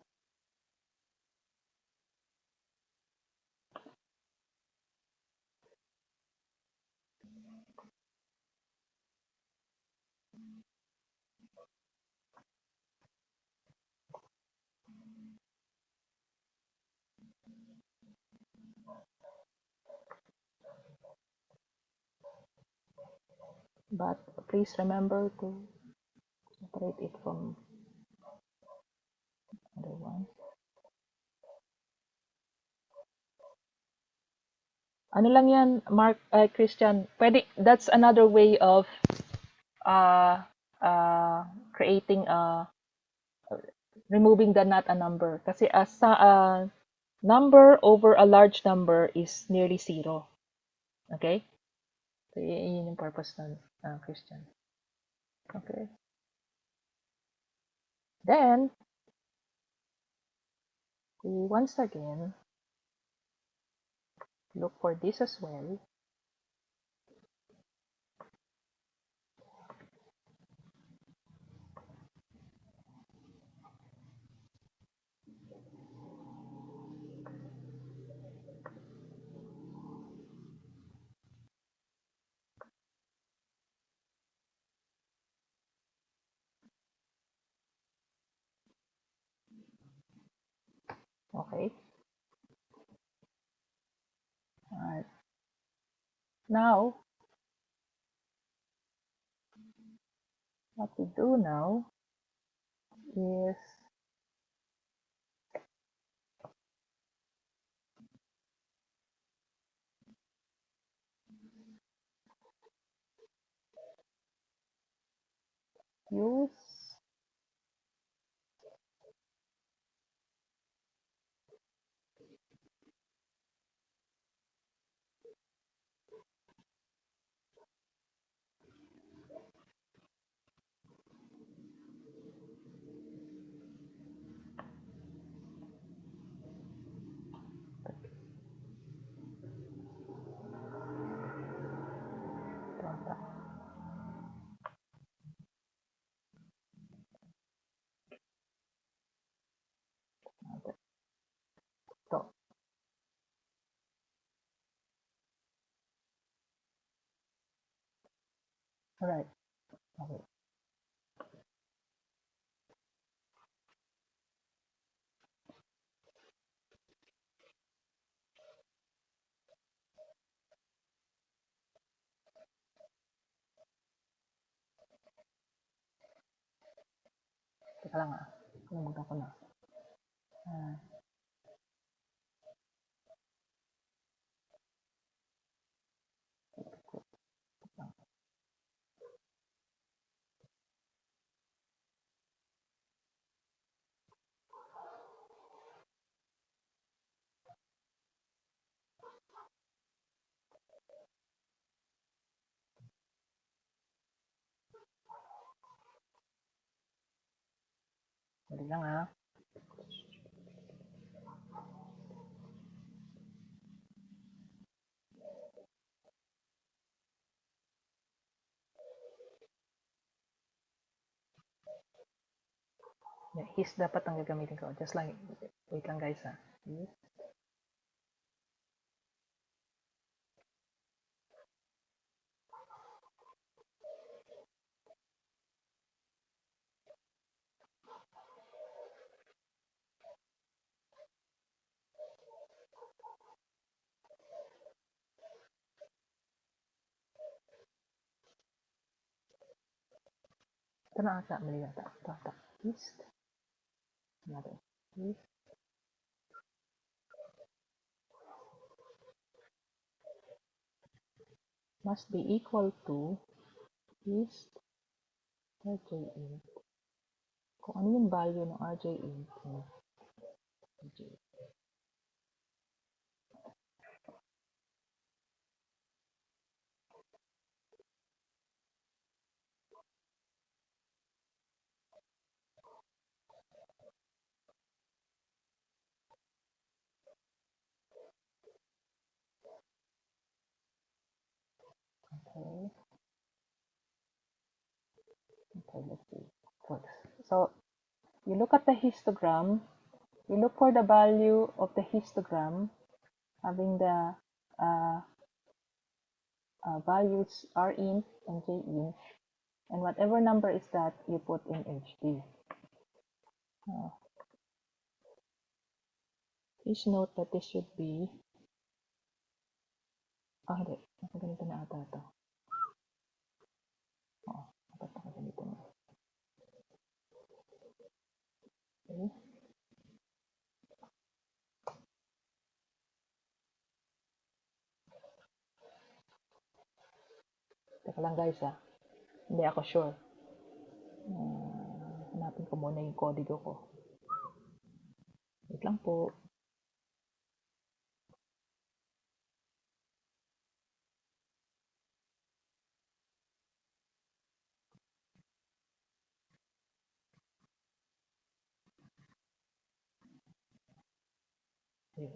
But please remember to separate it from other ones. Ano lang yan, Mark, Christian, pwede, that's another way of creating removing the not a number. Kasi a number over a large number is nearly zero. Okay? So, yun yung purpose nun, Christian. Okay. Then, we once again look for this as well. Okay. Alright. Now, what we do now is use ito. Alright. Okay. Teka lang Kalimutan ko na. Dali lang ha. His dapat ang gagamitin ko. Just like, wait lang guys ha. His. Ito na ata. Mali ata. Ito ata. His. Natin. His. Must be equal to his RJ8. Kung ano yung value ng RJ8. RJ8. Okay. Okay, let's see. Good. So, you look at the histogram. You look for the value of the histogram having the values R int and J int, and whatever number is that, you put in HD. Please note that this should be, hindi, nakaganito na ata ito. Dapat nakaganito na. Okay. Teka lang guys ha. Hindi ako sure. Hanapin ko muna yung kodigo ko. Wait lang po. Okay.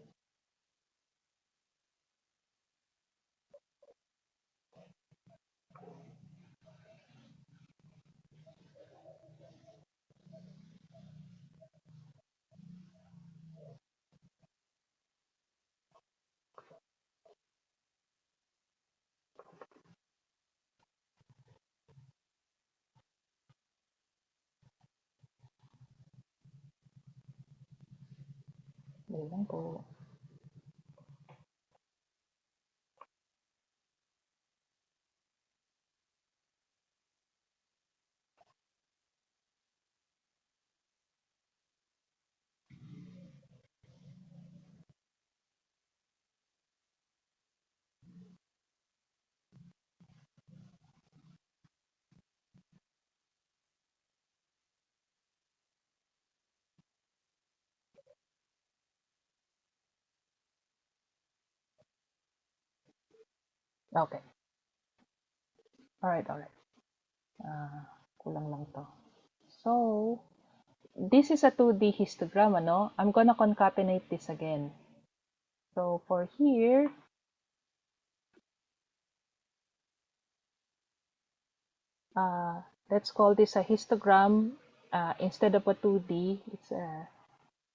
Wait lang po. Okay. Alright. Kulang lang to. So, this is a 2D histogram, ano? I'm gonna concatenate this again. So, for here, let's call this a histogram. Instead of a 2D,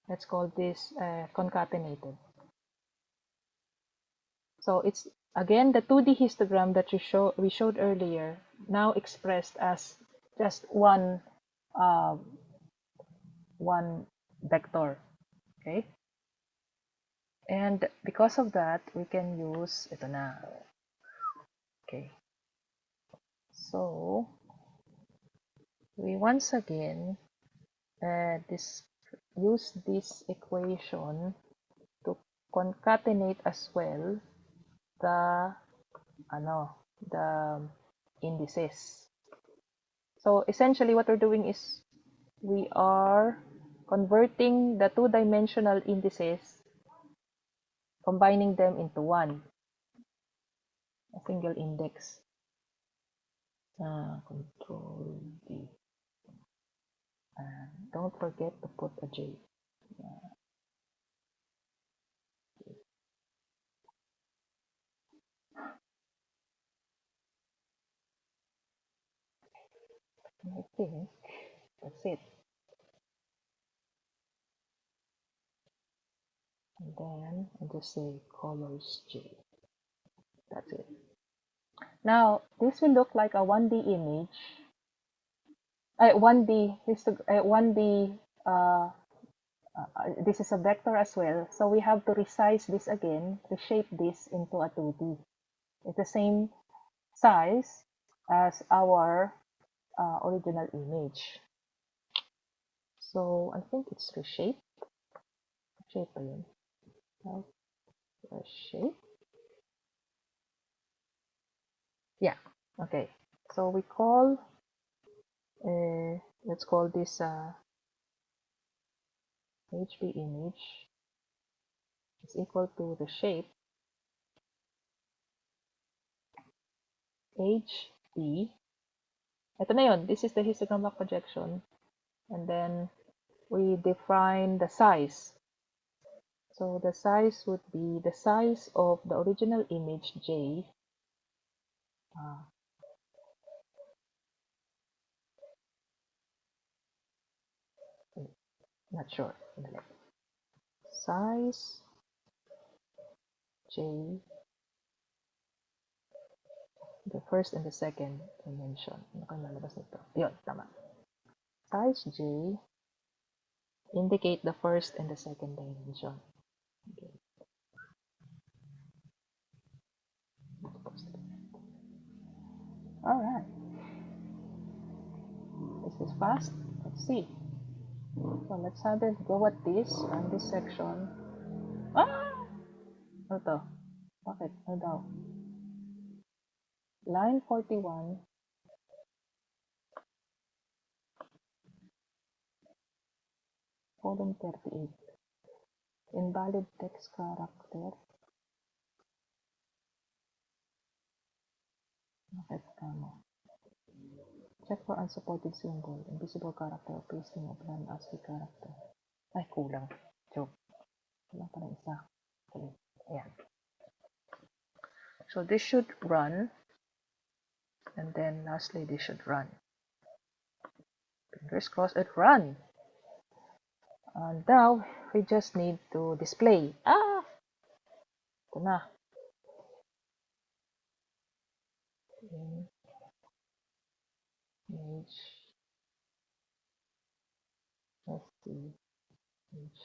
let's call this concatenated. So, it's, again, the 2D histogram that we showed earlier, now expressed as just one vector, okay? And because of that, we can use, ito na, okay. So, we once again use this equation to concatenate as well the indices. So essentially what we're doing is we are converting the two-dimensional indices, combining them into one, a single index. Control D. And don't forget to put a J. I think that's it. And then I just say colors J. That's it. Now, this will look like a 1D image. 1D, 1D, this is a vector as well. So we have to resize this again, reshape this into a 2D. It's the same size as our original image. So I think it's reshape. Shape pa yun. Reshape. Yeah. Okay. So we call, let's call this HB image is equal to the shape HB. Ito na yun. This is the histogram block projection. And then we define the size. So the size would be the size of the original image J. Not sure. Size J, the first and the second dimension. Ano kayo lalabas nito? Yun, tama. Size J indicate the first and the second dimension. Okay. All right. This is fast. Let's see. So let's have a go at this on this section. Ano to? Bakit? Ano daw? Line 41. Column 38. Invalid text character. Bakit kamo? Check for unsupported symbol. Invisible character. Pasting of non-ASCII character. Ay, kulang. Joke. Kulang pa ng isa. Okay. Ayan. So this should run. And then lastly, this should run. Fingers crossed it run. And now, we just need to display. Ito na. Image. Let's see. Image.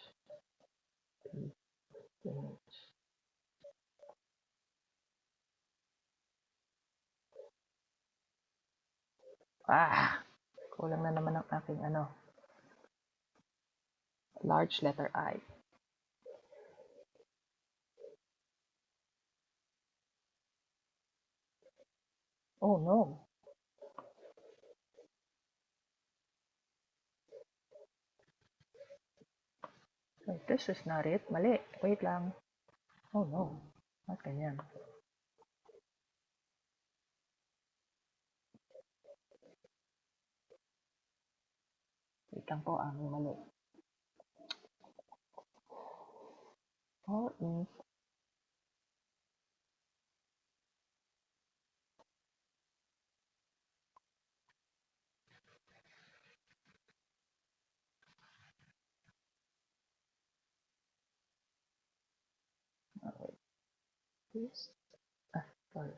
Image. Kulang na naman ang aking large letter I. Oh no. Wait, this is not it. Mali. Wait lang. Oh no. Not ganyan. Wait lang po, may mali. Oh, wait. This, sorry.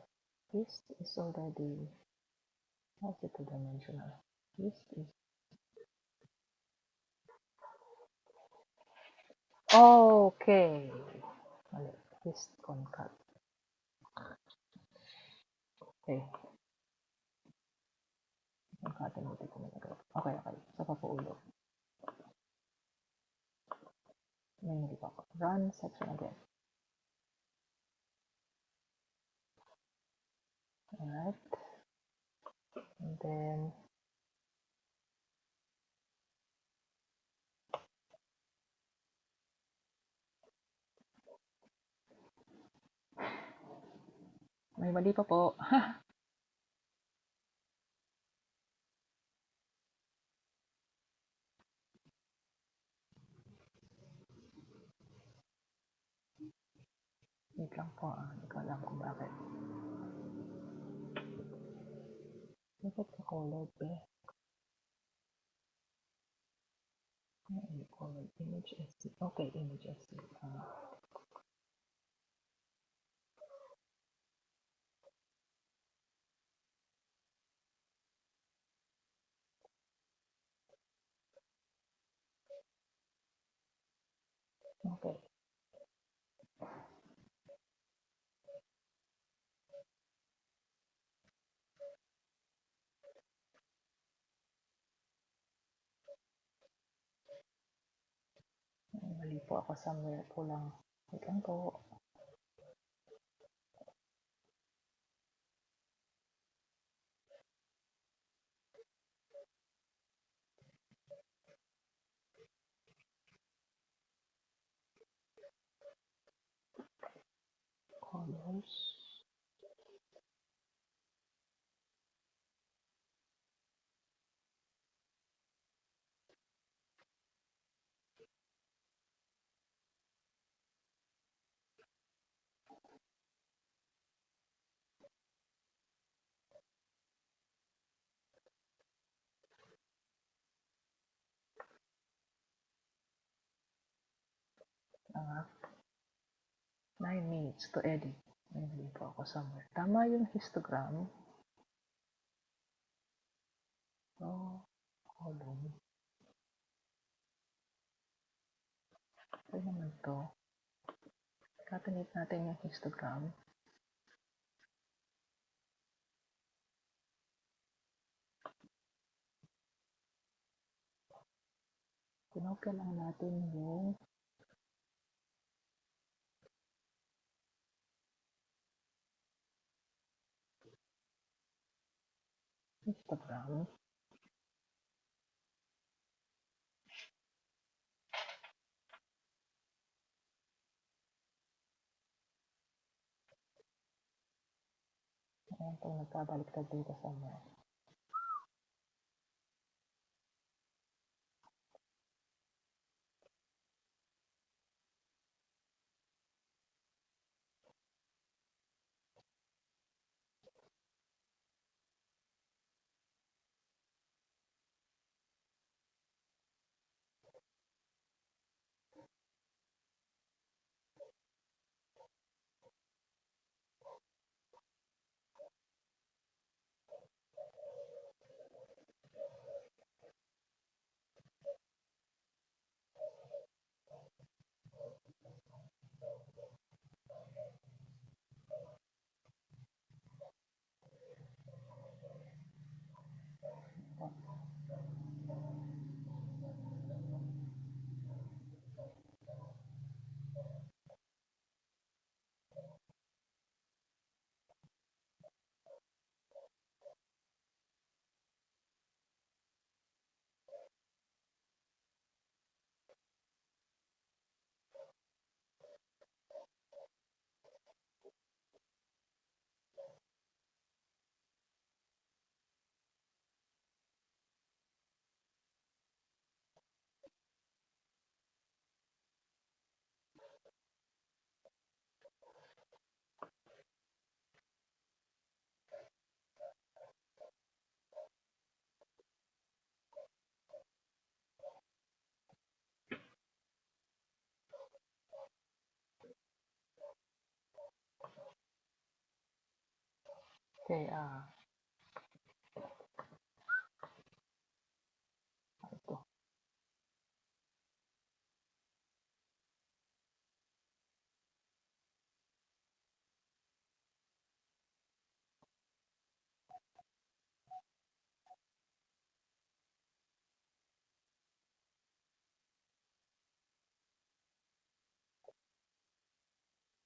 This is already, how's it two-dimensional? This is, okay. Mali. This concat. Okay. Concatenate ko na agad. Okay. Sa papaulo. Memory pa. Run section again. Alright. And then, may mali pa po. Wait lang po, hindi ko alam kung bakit. Bakit ka-colored, eh? Hindi colored. Image SC. Okay, image SC. Okay. Mali po ako somewhere po lang. Wait lang po. Colors. Ah, 9 minutes to edit. Mali po ako somewhere. Tama yung histogram. Oh, column. Ano naman to? Katanit natin yung histogram. Kinopya lang natin yung histogram. Ayan po, nagkabaliktad dito somewhere. Okay, ito.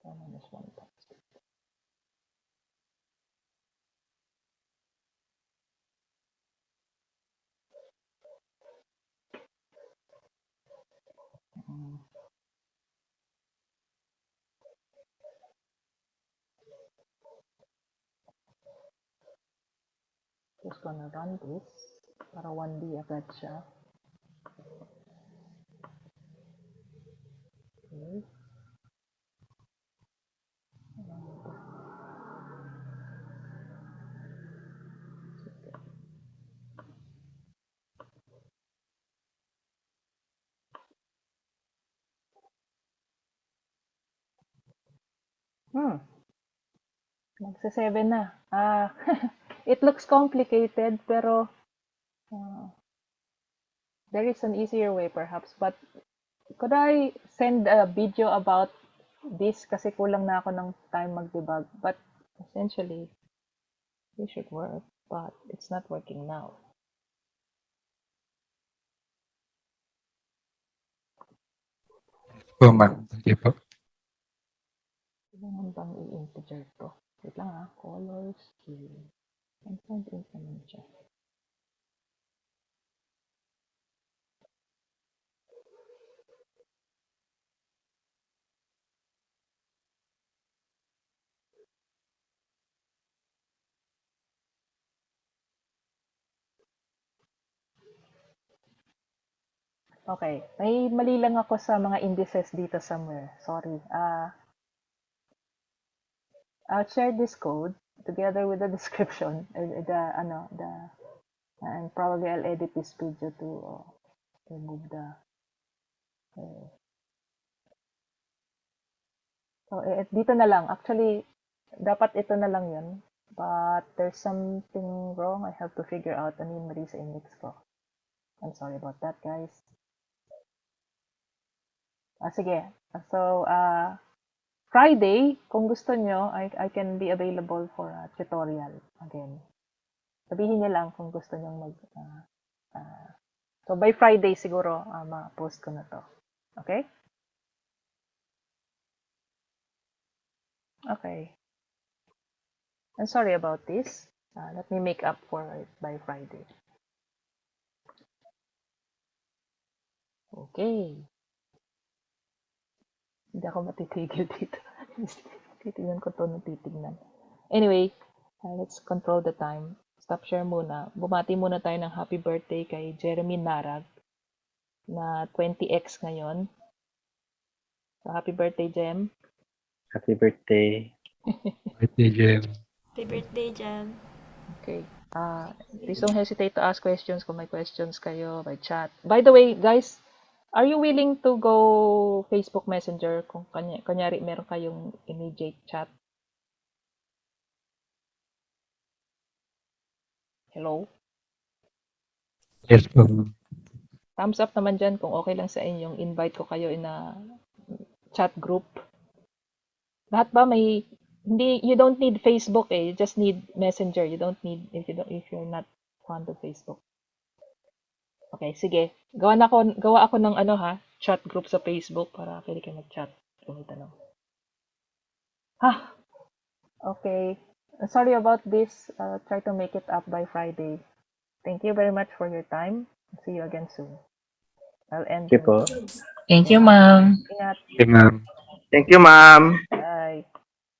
Minus 1 times. Just gonna run this para 1D agad siya. Okay. Magsa-7 na. It looks complicated, pero there is an easier way perhaps. But could I send a video about this? Kasi kulang na ako ng time mag-debug. But essentially, it should work. But it's not working now. Po, ma'am. Sige po. Kailangan bang i-integer to? Wait lang colors, and find information. Okay, may mali lang ako sa mga indices dito somewhere. Sorry. I'll share this code together with the description, and probably I'll edit this video to remove the. So dito na lang. Actually, dapat ito na lang yun. But there's something wrong. I have to figure out ano yung mali sa index ko. I'm sorry about that, guys. Sige. So, Friday, kung gusto nyo, I can be available for a tutorial again. Sabihin nyo lang kung gusto nyo so, by Friday siguro, ma-post ko na to. Okay? Okay. I'm sorry about this. Let me make up for it by Friday. Okay. Hindi ako matitigil dito. Titignan ko to ng titignan. Anyway, let's control the time. Stop share muna. Bumati muna tayo ng happy birthday kay Jeremy Narag na 20x ngayon. So, happy birthday, Jem. Happy birthday. Birthday, Jem. Happy birthday, Jam. Okay. Please don't hesitate to ask questions kung may questions kayo by chat. By the way, guys, are you willing to go Facebook Messenger kung kunyari meron kayong immediate chat? Hello? Yes po, ma'am. Thumbs up naman dyan kung okay lang sa inyong invite ko kayo in a chat group. Lahat ba may hindi, you don't need Facebook you just need Messenger. You don't need if you're not fond of Facebook. Okay, sige. Gawa ako ng chat group sa Facebook para pwede kayo mag-chat kung may tanong. Okay. Sorry about this. Try to make it up by Friday. Thank you very much for your time. See you again soon. I'll end. Thank you po. Thank you, ma'am. Ingat. Okay, ma'am. Thank you, ma'am.